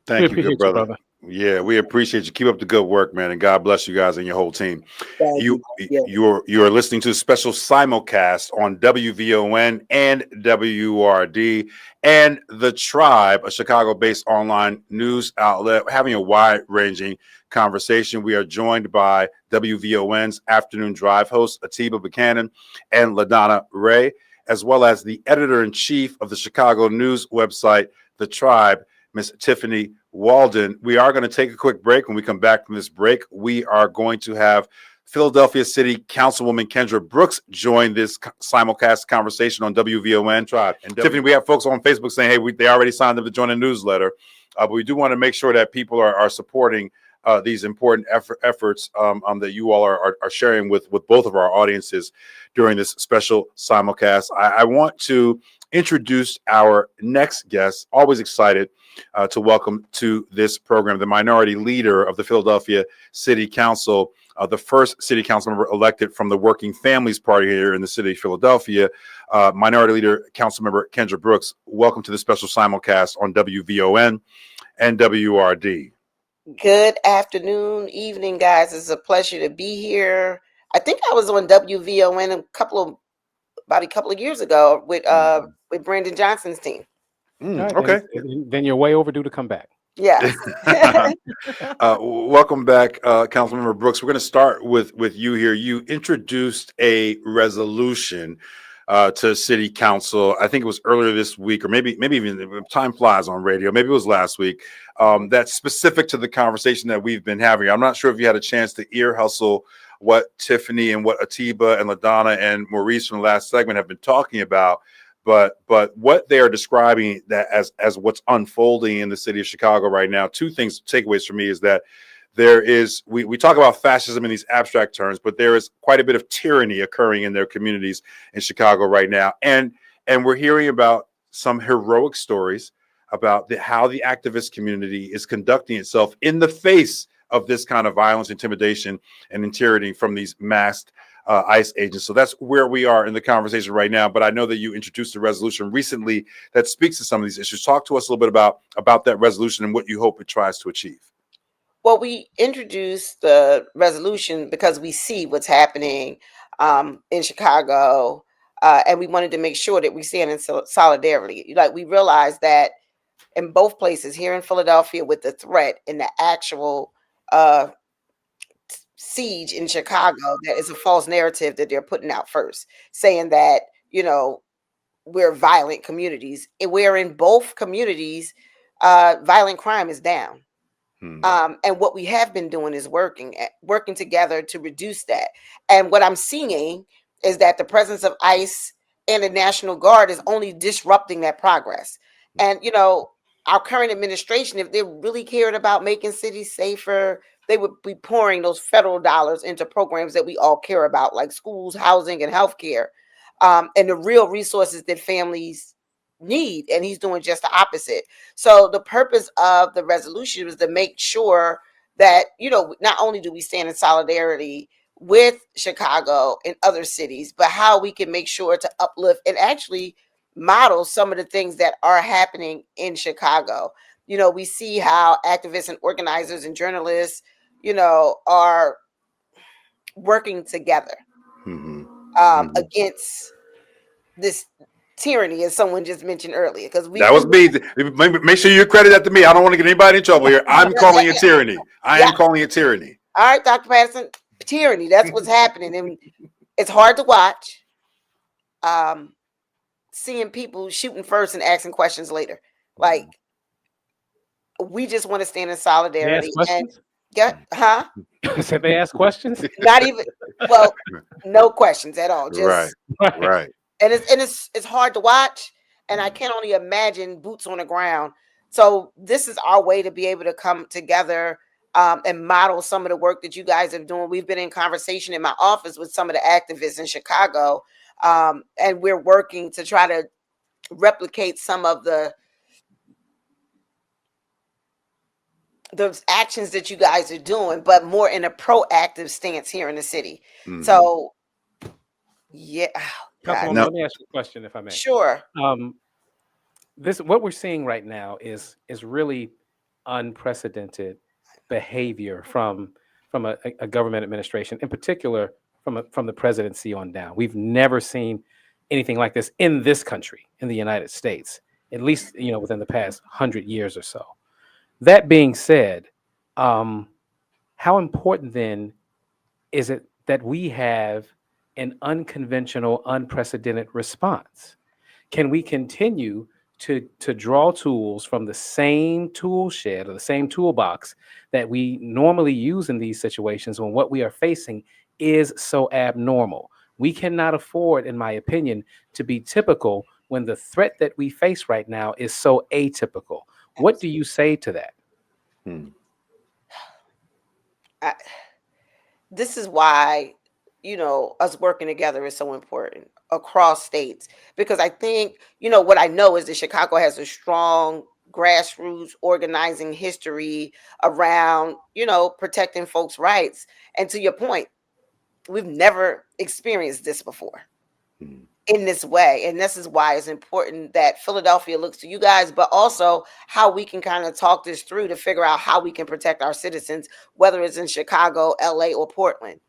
Thank you, good brother. Yeah, we appreciate you. Keep up the good work, man, and God bless you guys and your whole team. You are listening to a special simulcast on WVON and WRD and the TRiiBE, a Chicago-based online news outlet, having a wide-ranging conversation. We are joined by WVON's Afternoon Drive host, Atiba Buchanan, and LaDonna Raeh, as well as the editor-in-chief of the Chicago news website, the TRiiBE, Miss Tiffany Walden. We are going to take a quick break. When we come back from this break, we are going to have Philadelphia City Councilwoman Kendra Brooks join this simulcast conversation on WVON TRiiBE. And Tiffany, we have folks on Facebook saying, hey, they already signed up to join the newsletter. But we do want to make sure that people are supporting these important efforts that you all are sharing with both of our audiences during this special simulcast. I want to introduce our next guest. Always excited to welcome to this program the minority leader of the Philadelphia City Council, the first city council member elected from the Working Families Party here in the city of Philadelphia, minority leader council member Kendra Brooks. Welcome to the special simulcast on WVON and WRD. Good afternoon, evening, guys. It's a pleasure to be here. I think I was on WVON about a couple of years ago with Brandon Johnson's team. Right, okay. Then you're way overdue to come back. Yes. Welcome back, Councilmember Brooks. We're going to start with you here. You introduced a resolution to City Council. I think it was earlier this week, or maybe even time flies on radio. Maybe it was last week. That's specific to the conversation that we've been having. I'm not sure if you had a chance to ear hustle what Tiffany and what Atiba and LaDonna and Maurice from the last segment have been talking about. But what they are describing that as what's unfolding in the city of Chicago right now, two things, takeaways for me, is that there is, we talk about fascism in these abstract terms, but there is quite a bit of tyranny occurring in their communities in Chicago right now. And we're hearing about some heroic stories about how the activist community is conducting itself in the face of this kind of violence, intimidation, and tyranny from these masked ICE agents. So that's where we are in the conversation right now. But I know that you introduced a resolution recently that speaks to some of these issues. Talk to us a little bit about that resolution and what you hope it tries to achieve. Well, we introduced the resolution because we see what's happening in Chicago, and we wanted to make sure that we stand in solidarity. Like, we realized that in both places, here in Philadelphia with the threat and the actual siege in Chicago, that is a false narrative that they're putting out first, saying that, we're violent communities. Where in both communities, violent crime is down. And what we have been doing is working together to reduce that. And what I'm seeing is that the presence of ICE and the National Guard is only disrupting that progress. And, our current administration, if they really cared about making cities safer, they would be pouring those federal dollars into programs that we all care about, like schools, housing, and healthcare, and the real resources that families need. And he's doing just the opposite. So the purpose of the resolution was to make sure that, not only do we stand in solidarity with Chicago and other cities, but how we can make sure to uplift and actually model some of the things that are happening in Chicago. We see how activists and organizers and journalists, are working together against this tyranny, as someone just mentioned earlier. Because that was me. Make sure you credit that to me. I don't want to get anybody in trouble here. I'm calling it tyranny. I am calling it tyranny. All right, Dr. Patterson, tyranny. That's what's happening, and it's hard to watch. Seeing people shooting first and asking questions later. Like, we just want to stand in They solidarity. ask And questions. Said They ask questions. not even, well, no questions at all. Right. Just, Right. and it's hard to watch, and I can only imagine boots on the ground. So this is our way to be able to come together and model some of the work that you guys are doing. We've been in conversation in my office with some of the activists in Chicago, and we're working to try to replicate some of those actions that you guys are doing, but more in a proactive stance here in the city. Mhm. So, yeah, oh, God. Councilwoman, Now- let me ask you a question, if I may. Sure. This what we're seeing right now is really unprecedented behavior from a government administration, in particular from the presidency on down. We've never seen anything like this in this country, in the United States, at least within the past 100 years or so. That being said, how important then is it that we have an unconventional, unprecedented response? Can we continue to draw tools from the same tool shed or the same toolbox that we normally use in these situations when what we are facing is so abnormal? We cannot afford, in my opinion, to be typical when the threat that we face right now is so atypical. What do you say to that? This is why, us working together is so important across states, because I think, what I know is that Chicago has a strong grassroots organizing history around, protecting folks' rights. And to your point, we've never experienced this before in this way. And this is why it's important that Philadelphia looks to you guys, but also how we can kind of talk this through to figure out how we can protect our citizens, whether it's in Chicago, LA, or Portland.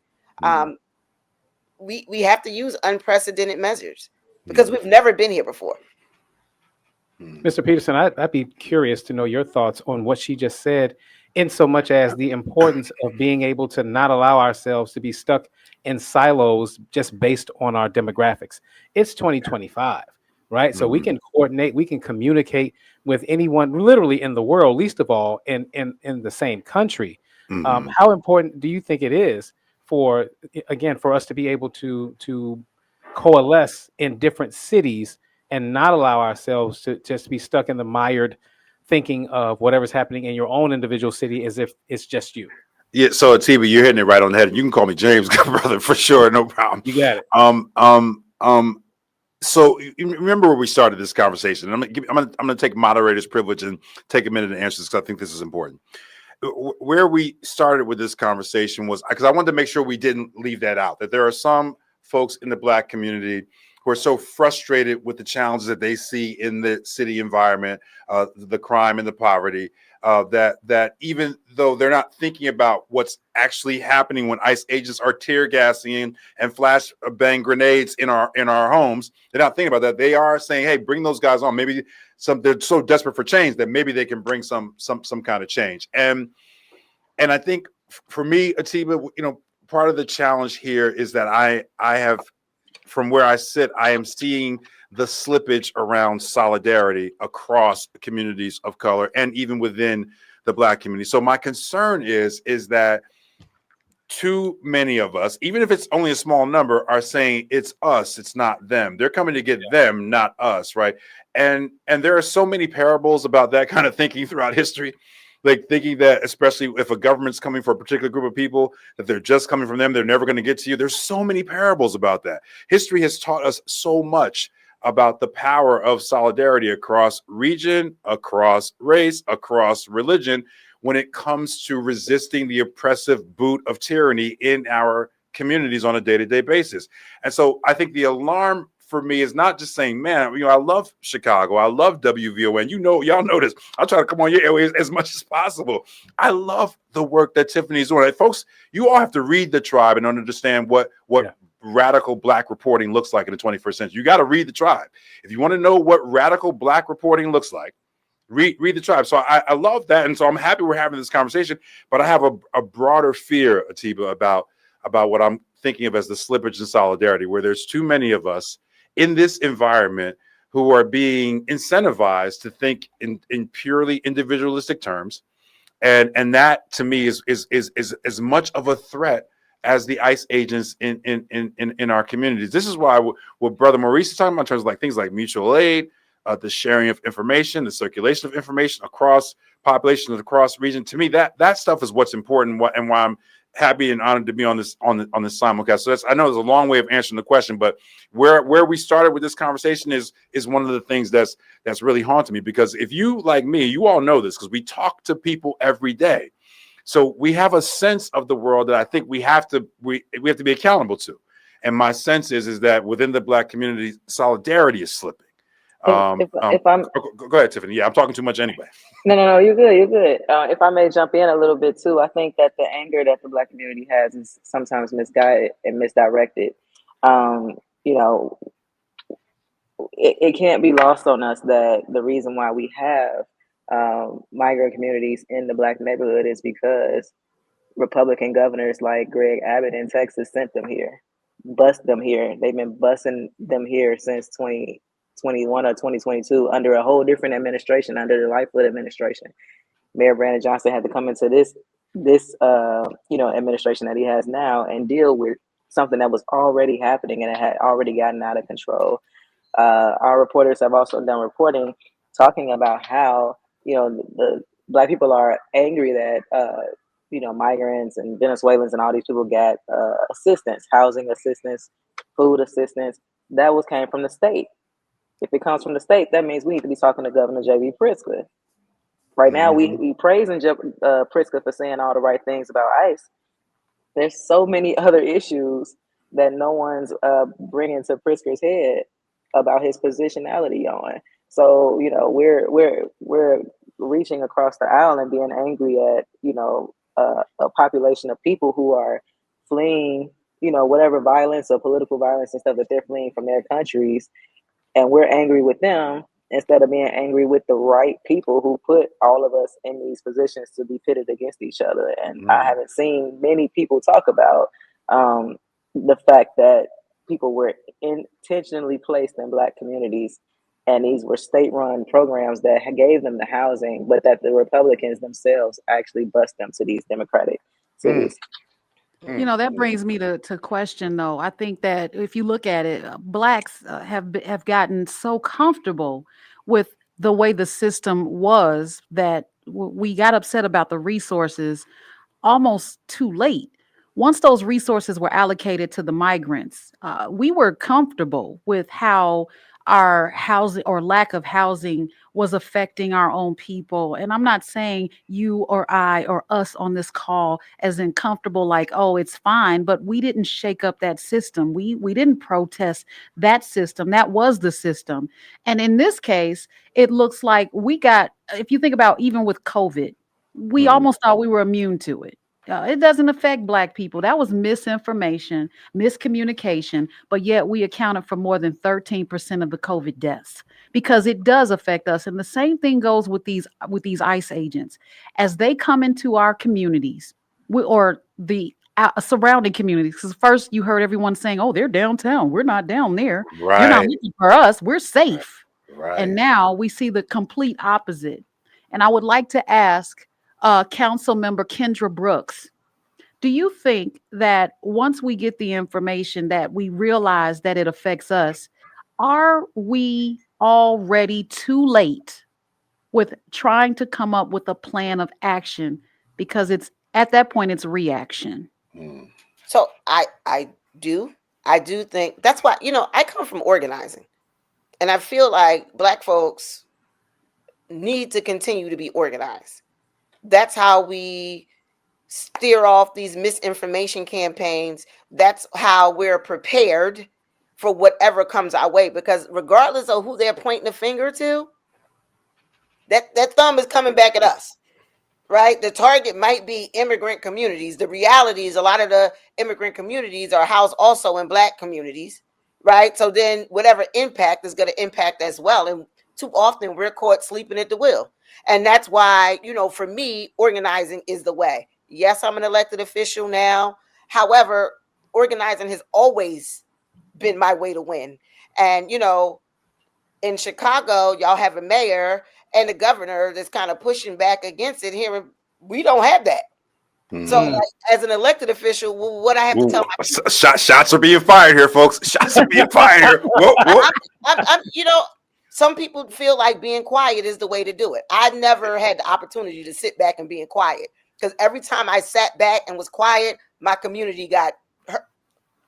We have to use unprecedented measures because we've never been here before. Mr. Peterson, I'd be curious to know your thoughts on what she just said, in so much as the importance of being able to not allow ourselves to be stuck in silos just based on our demographics. It's 2025, right? So we can coordinate, we can communicate with anyone literally in the world, least of all in the same country. How important do you think it is for us to be able to coalesce in different cities and not allow ourselves to just be stuck in the mired thinking of whatever's happening in your own individual city as if it's just you? Yeah, so Atiba, you're hitting it right on the head. You can call me James, brother, for sure, no problem. You got it. So you remember where we started this conversation. I'm gonna take moderator's privilege and take a minute to answer this because I think this is important. Where we started with this conversation was because I wanted to make sure we didn't leave that out, that there are some folks in the Black community who are so frustrated with the challenges that they see in the city environment, the crime and the poverty, that even though they're not thinking about what's actually happening when ICE agents are tear gassing and flash bang grenades in our homes, they're not thinking about that. They are saying, "Hey, bring those guys on." Maybe they're so desperate for change that maybe they can bring some kind of change. And I think for me, Atiba, part of the challenge here is that I have, from where I sit, I am seeing the slippage around solidarity across communities of color and even within the Black community. So my concern is that too many of us, even if it's only a small number, are saying it's us, it's not them. They're coming to get them, not us, right? And there are so many parables about that kind of thinking throughout history. Like thinking that, especially if a government's coming for a particular group of people, that they're just coming from them, they're never going to get to you. There's so many parables about that. History has taught us so much about the power of solidarity across region, across race, across religion, when it comes to resisting the oppressive boot of tyranny in our communities on a day-to-day basis. And so I think the alarm for me is not just saying, man, I love Chicago. I love WVON. Y'all know this. I'll try to come on your airways as much as possible. I love the work that Tiffany's doing. Folks, you all have to read the TRiiBE and understand what radical Black reporting looks like in the 21st century. You got to read the TRiiBE. If you want to know what radical Black reporting looks like, read the TRiiBE. So I love that. And so I'm happy we're having this conversation, but I have a broader fear, Atiba, about what I'm thinking of as the slippage in solidarity, where there's too many of us in this environment who are being incentivized to think in purely individualistic terms. And that to me is as much of a threat as the ICE agents in our communities. This is why what Brother Maurice is talking about in terms of like things like mutual aid, the sharing of information, the circulation of information across populations, across region. To me, that stuff is what's important, and why I'm happy and honored to be on this simulcast. So I know there's a long way of answering the question, but where we started with this conversation is one of the things that's really haunting me, because if you, like me, you all know this because we talk to people every day. So we have a sense of the world that I think we have to be accountable to. And my sense is that within the Black community, solidarity is slipping. If I'm Go ahead, Tiffany. Yeah, I'm talking too much anyway. No, you're good. You're good. If I may jump in a little bit too, I think that the anger that the Black community has is sometimes misguided and misdirected. You know, it can't be lost on us that the reason why we have migrant communities in the Black neighborhood is because Republican governors like Greg Abbott in Texas sent them here, bust them here. They've been busing them here since 2021 or 2022 under a whole different administration, under the Lightfoot administration. Mayor Brandon Johnson had to come into this administration that he has now and deal with something that was already happening and it had already gotten out of control. Our reporters have also done reporting talking about how the Black people are angry that migrants and Venezuelans and all these people got assistance, housing assistance, food assistance. That came from the state. If it comes from the state, that means we need to be talking to Governor J.B. Pritzker. Right now, we praising Pritzker for saying all the right things about ICE. There's so many other issues that no one's bringing to Pritzker's head about his positionality on. So we're reaching across the aisle and being angry at a population of people who are fleeing whatever violence or political violence and stuff that they're fleeing from their countries, and we're angry with them instead of being angry with the right people who put all of us in these positions to be pitted against each other. And I haven't seen many people talk about the fact that people were intentionally placed in Black communities, and these were state-run programs that gave them the housing, but that the Republicans themselves actually bust them to these Democratic cities. That brings me to question, though. I think that if you look at it, Blacks have gotten so comfortable with the way the system was that we got upset about the resources almost too late. Once those resources were allocated to the migrants, we were comfortable with how our housing or lack of housing was affecting our own people. And I'm not saying you or I or us on this call as uncomfortable, like, oh, it's fine, but we didn't shake up that system. We didn't protest that system. That was the system. And in this case, it looks like we got, if you think about even with COVID, we almost thought we were immune to it. It doesn't affect Black people. That was misinformation, miscommunication, but yet we accounted for more than 13% of the COVID deaths because it does affect us. And the same thing goes with these ICE agents. As they come into our communities or the surrounding communities, because first you heard everyone saying, oh, they're downtown. We're not down there. Right. You're not looking for us. We're safe. Right. And now we see the complete opposite. And I would like to ask Council Member Kendra Brooks, do you think that once we get the information that we realize that it affects us, are we already too late with trying to come up with a plan of action? Because it's at that point, it's reaction. So I do think that's why, I come from organizing, and I feel like Black folks need to continue to be organized. That's how we steer off these misinformation campaigns. That's how we're prepared for whatever comes our way, because regardless of who they're pointing the finger to, that thumb is coming back at us, right? The target might be immigrant communities. The reality is a lot of the immigrant communities are housed also in Black communities, right? So then whatever impact is going to impact as well. And too often we're caught sleeping at the wheel. And that's why, for me, organizing is the way. Yes, I'm an elected official now. However, organizing has always been my way to win. And, in Chicago, y'all have a mayor and a governor that's kind of pushing back against it. Here, we don't have that. So, like, as an elected official, what I have to tell my shots are being fired here, folks. Shots are being fired here. Whoa. I'm, some people feel like being quiet is the way to do it. I never had the opportunity to sit back and being quiet, because every time I sat back and was quiet, my community got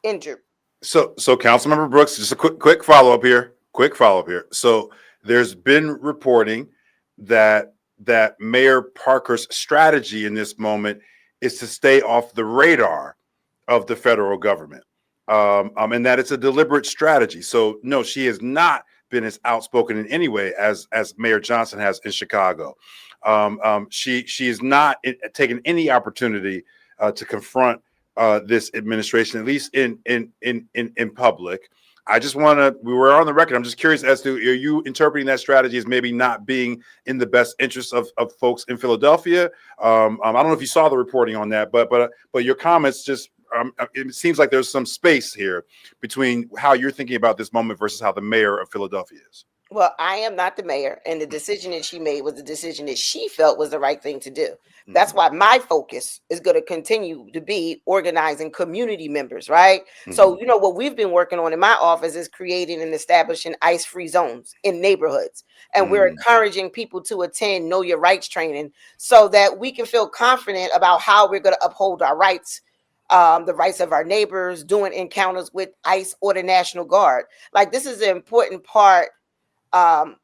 injured. So Councilmember Brooks, just a quick follow up here. So there's been reporting that Mayor Parker's strategy in this moment is to stay off the radar of the federal government, and that it's a deliberate strategy. So no, she has not been as outspoken in any way as Mayor Johnson has in Chicago. She is not taking any opportunity to confront this administration, at least in public. I just want to, we were on the record. I'm just curious as to, are you interpreting that strategy as maybe not being in the best interest of folks in Philadelphia? I don't know if you saw the reporting on that, but your comments just, it seems like there's some space here between how you're thinking about this moment versus how the mayor of Philadelphia is. Well, I am not the mayor, and the decision that she made was the decision that she felt was the right thing to do. That's why my focus is going to continue to be organizing community members, right? So, what we've been working on in my office is creating and establishing ICE-free zones in neighborhoods. And we're encouraging people to attend Know Your Rights training so that we can feel confident about how we're going to uphold our rights, the rights of our neighbors, doing encounters with ICE or the National Guard. Like, this is an important part. Like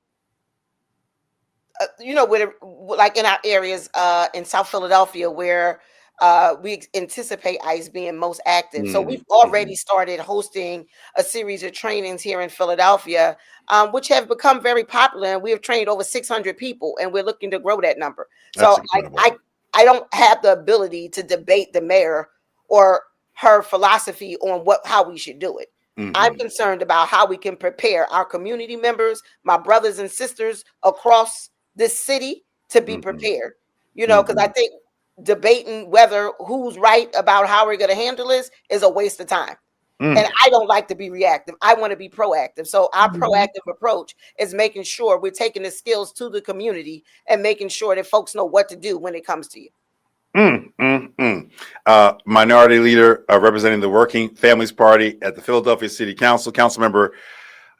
in our areas in South Philadelphia, where we anticipate ICE being most active. So we've already started hosting a series of trainings here in Philadelphia, which have become very popular. And we have trained over 600 people, and we're looking to grow that number. That's so I don't have the ability to debate the mayor or her philosophy on how we should do it. I'm concerned about how we can prepare our community members, my brothers and sisters across this city, to be prepared. Because I think debating who's right about how we're going to handle this is a waste of time. And I don't like to be reactive. I want to be proactive. So our proactive approach is making sure we're taking the skills to the community and making sure that folks know what to do when it comes to you. Minority leader representing the Working Families Party at the Philadelphia City Council, Councilmember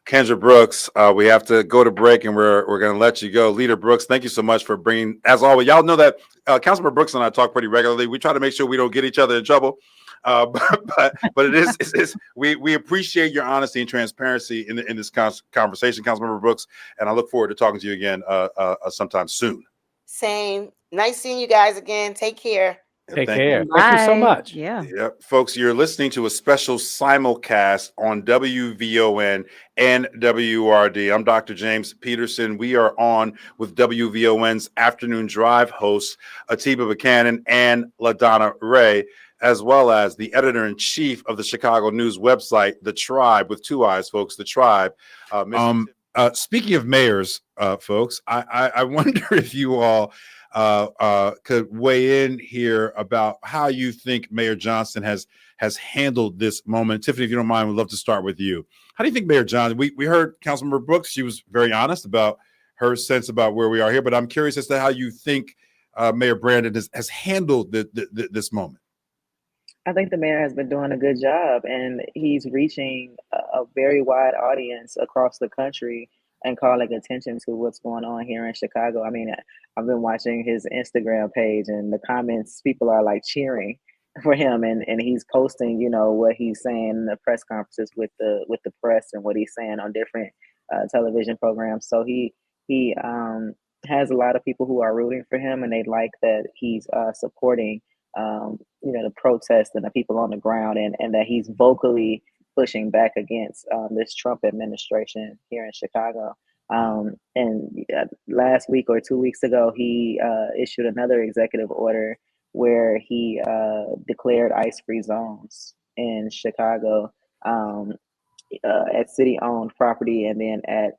Kendra Brooks. We have to go to break, and we're going to let you go. Leader Brooks, thank you so much for bringing, as always, y'all know that Councilmember Brooks and I talk pretty regularly. We try to make sure we don't get each other in trouble. But it is we appreciate your honesty and transparency in this conversation, Councilmember Brooks, and I look forward to talking to you again sometime soon. Same. Nice seeing you guys again. Take care. Take care. Bye. Thank you so much. Yeah. Yep, folks, you're listening to a special simulcast on WVON and WURD. I'm Dr. James Peterson. We are on with WVON's Afternoon Drive hosts, Atiba Buchanan and LaDonna Raeh, as well as the editor-in-chief of the Chicago News website, the TRiiBE, with two eyes, folks, the TRiiBE. Speaking of mayors, folks, I wonder if you all could weigh in here about how you think Mayor Johnson has handled this moment. Tiffany, if you don't mind, we'd love to start with you. How do you think Mayor Johnson, we heard Councilmember Brooks, she was very honest about her sense about where we are here, but I'm curious as to how you think Mayor Brandon has handled this moment. I think the mayor has been doing a good job, and he's reaching a very wide audience across the country and calling attention to what's going on here in Chicago. I mean, I've been watching his Instagram page, and the comments, people are like cheering for him, and he's posting, what he's saying in the press conferences with the press and what he's saying on different television programs. So he has a lot of people who are rooting for him, and they like that he's supporting the protests and the people on the ground, and that he's vocally pushing back against this Trump administration here in Chicago. And last week or 2 weeks ago, he issued another executive order where he declared ICE-free zones in Chicago at city-owned property, and then at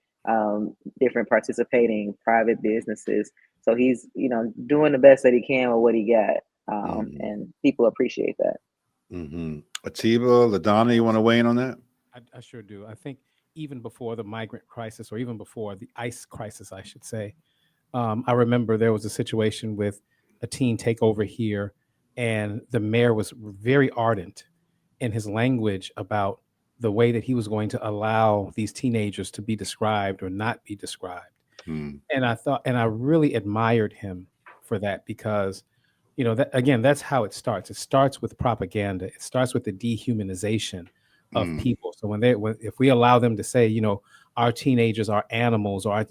different participating private businesses. So he's, doing the best that he can with what he got. And people appreciate that. Atiba, LaDonna, you want to weigh in on that? I sure do. I think even before the migrant crisis, or even before the ICE crisis, I should say. I remember there was a situation with a teen takeover here, and the mayor was very ardent in his language about the way that he was going to allow these teenagers to be described or not be described. And I really admired him for that, because, that again, that's how it starts. It starts with propaganda. It starts with the dehumanization of people. So if we allow them to say, our teenagers are animals, or,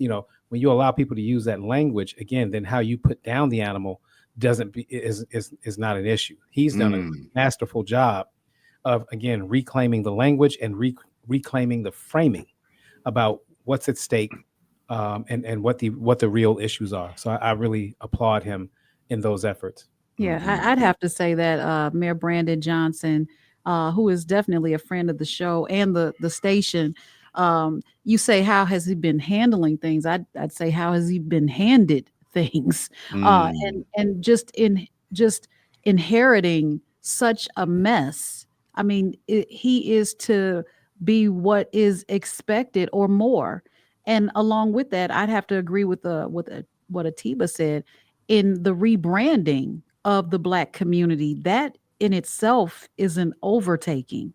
when you allow people to use that language, again, then how you put down the animal is not an issue. He's done a masterful job of, again, reclaiming the language and reclaiming the framing about what's at stake, and what the real issues are. So I really applaud him in those efforts. Yeah, I'd have to say that Mayor Brandon Johnson, who is definitely a friend of the show and the station, you say, how has he been handling things? I'd say, how has he been handed things? And just inheriting such a mess. I mean, he is to be what is expected or more. And along with that, I'd have to agree with what Atiba said in the rebranding of the Black community. That in itself is an overtaking.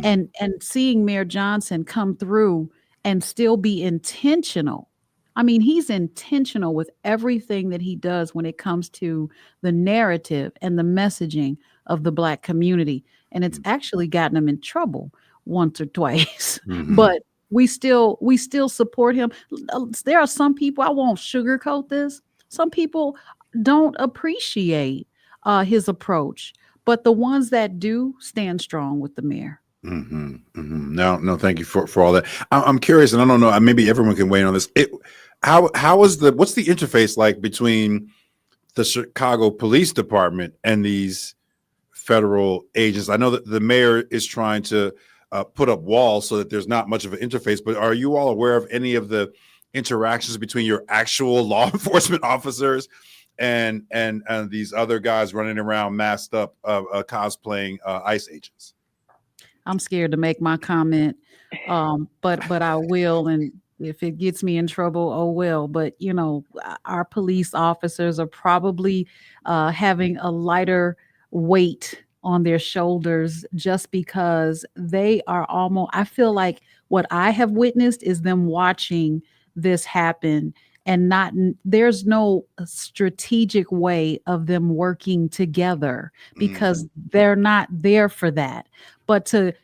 And seeing Mayor Johnson come through and still be intentional. I mean, he's intentional with everything that he does when it comes to the narrative and the messaging of the Black community. And it's actually gotten him in trouble once or twice. But we still support him. There are some people, I won't sugarcoat this, some people don't appreciate his approach, but the ones that do stand strong with the mayor. No, thank you for all that. I'm curious, and I don't know, maybe everyone can weigh in on this. What's the interface like between the Chicago Police Department and these federal agents? I know that the mayor is trying to put up walls so that there's not much of an interface, but are you all aware of any of the interactions between your actual law enforcement officers and these other guys running around masked up, cosplaying ICE agents? I'm scared to make my comment, but I will, and if it gets me in trouble, oh well. But our police officers are probably having a lighter weight on their shoulders just because they are almost. I feel like what I have witnessed is them watching this happen, and there's no strategic way of them working together because they're not there for that. But to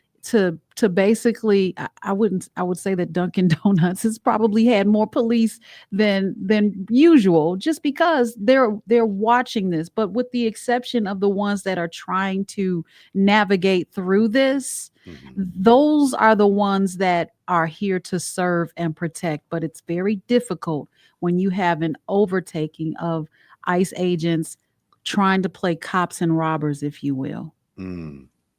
basically, I would say that Dunkin' Donuts has probably had more police than usual, just because they're watching this. But with the exception of the ones that are trying to navigate through this, those are the ones that are here to serve and protect. But it's very difficult when you have an overtaking of ICE agents trying to play cops and robbers, if you will.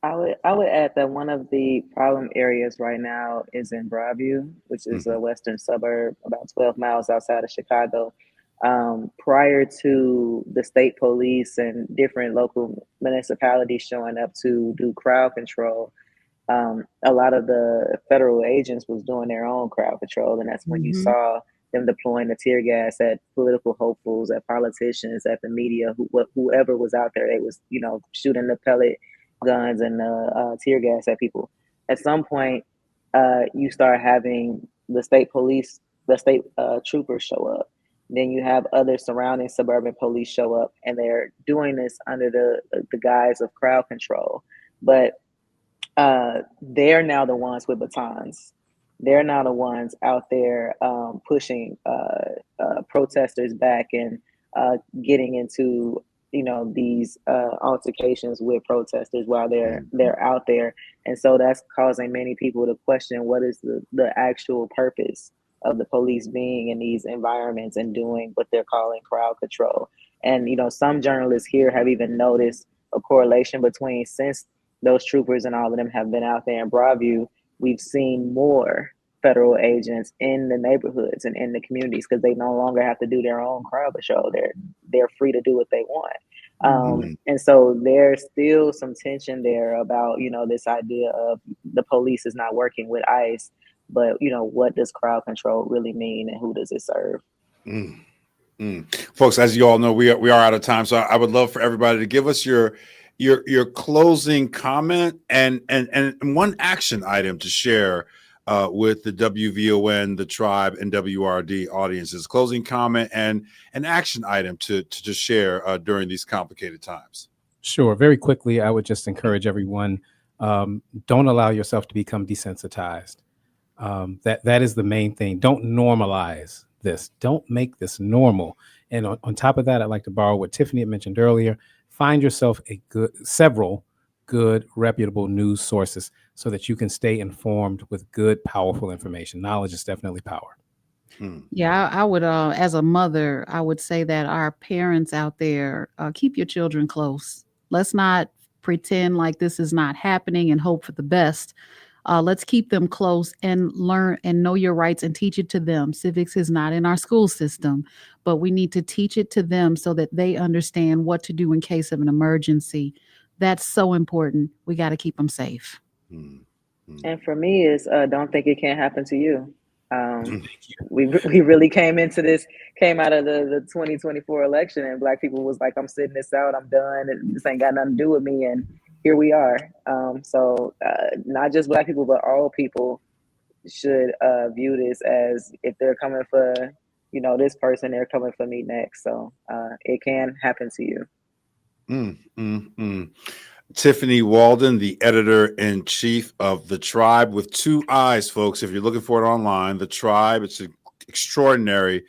I would add that one of the problem areas right now is in Broadview, which is a western suburb about 12 miles outside of Chicago. Prior to the state police and different local municipalities showing up to do crowd control, a lot of the federal agents was doing their own crowd control, and that's when you saw them deploying the tear gas at political hopefuls, at politicians, at the media, whoever was out there. They was shooting the pellet guns and tear gas at people. At some point, you start having the state police, the state troopers show up. Then you have other surrounding suburban police show up, and they're doing this under the guise of crowd control. But they're now the ones with batons. They're now the ones out there pushing protesters back and getting into these altercations with protesters while they're out there. And so that's causing many people to question what is the actual purpose of the police being in these environments and doing what they're calling crowd control. And some journalists here have even noticed a correlation between, since those troopers and all of them have been out there in Broadview, we've seen more federal agents in the neighborhoods and in the communities because they no longer have to do their own crowd control. They're free to do what they want. And so there's still some tension there about, this idea of the police is not working with ICE. but what does crowd control really mean, and who does it serve? Folks, as you all know, we are out of time, so I would love for everybody to give us your closing comment and one action item to share with the WVON, the TRiiBE, and WRD audiences. Closing comment and an action item to just share during these complicated times. Sure. Very quickly, I would just encourage everyone, don't allow yourself to become desensitized. That is the main thing. Don't normalize this. Don't make this normal. And on top of that, I'd like to borrow what Tiffany had mentioned earlier. Find yourself several good, reputable news sources so that you can stay informed with good, powerful information. Knowledge is definitely power. Yeah, I would, as a mother, I would say that our parents out there, keep your children close. Let's not pretend like this is not happening and hope for the best. Let's keep them close and learn and know your rights and teach it to them. Civics is not in our school system, but we need to teach it to them so that they understand what to do in case of an emergency. That's so important. We got to keep them safe. And for me, is don't think it can't happen to you. We really came out of the 2024 election, and Black people was like, I'm sitting this out, I'm done, this ain't got nothing to do with me, and here we are. So not just Black people, but all people should view this as, if they're coming for this person, they're coming for me next. So it can happen to you. Tiffany Walden, the editor-in-chief of the TRiiBE, with 2 eyes, folks. If you're looking for it online, the TRiiBE, it's an extraordinary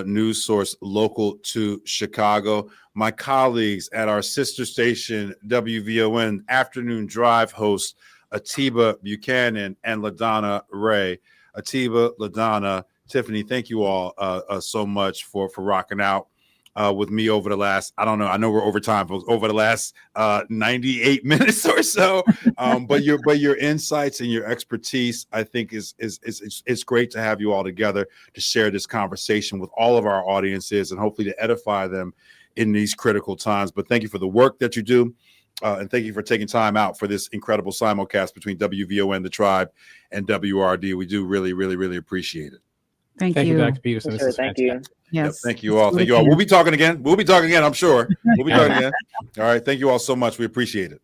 news source local to Chicago. My colleagues at our sister station, WVON, Afternoon Drive host Atiba Buchanan and LaDonna Raeh. Atiba, LaDonna, Tiffany, thank you all so much for rocking out with me over the last, I know we're over time, folks, over the last 98 minutes or so. But your insights and your expertise, I think, is great to have you all together to share this conversation with all of our audiences and hopefully to edify them in these critical times. But thank you for the work that you do. And thank you for taking time out for this incredible simulcast between WVON, the TRiiBE, and WRD. We do really, really, really appreciate it. Thank you, Dr. Peterson. Sure, This is thank fantastic. you. Yes. Yep, thank you all. Thank you all. We'll be talking again. I'm sure. We'll be talking again. All right. Thank you all so much. We appreciate it.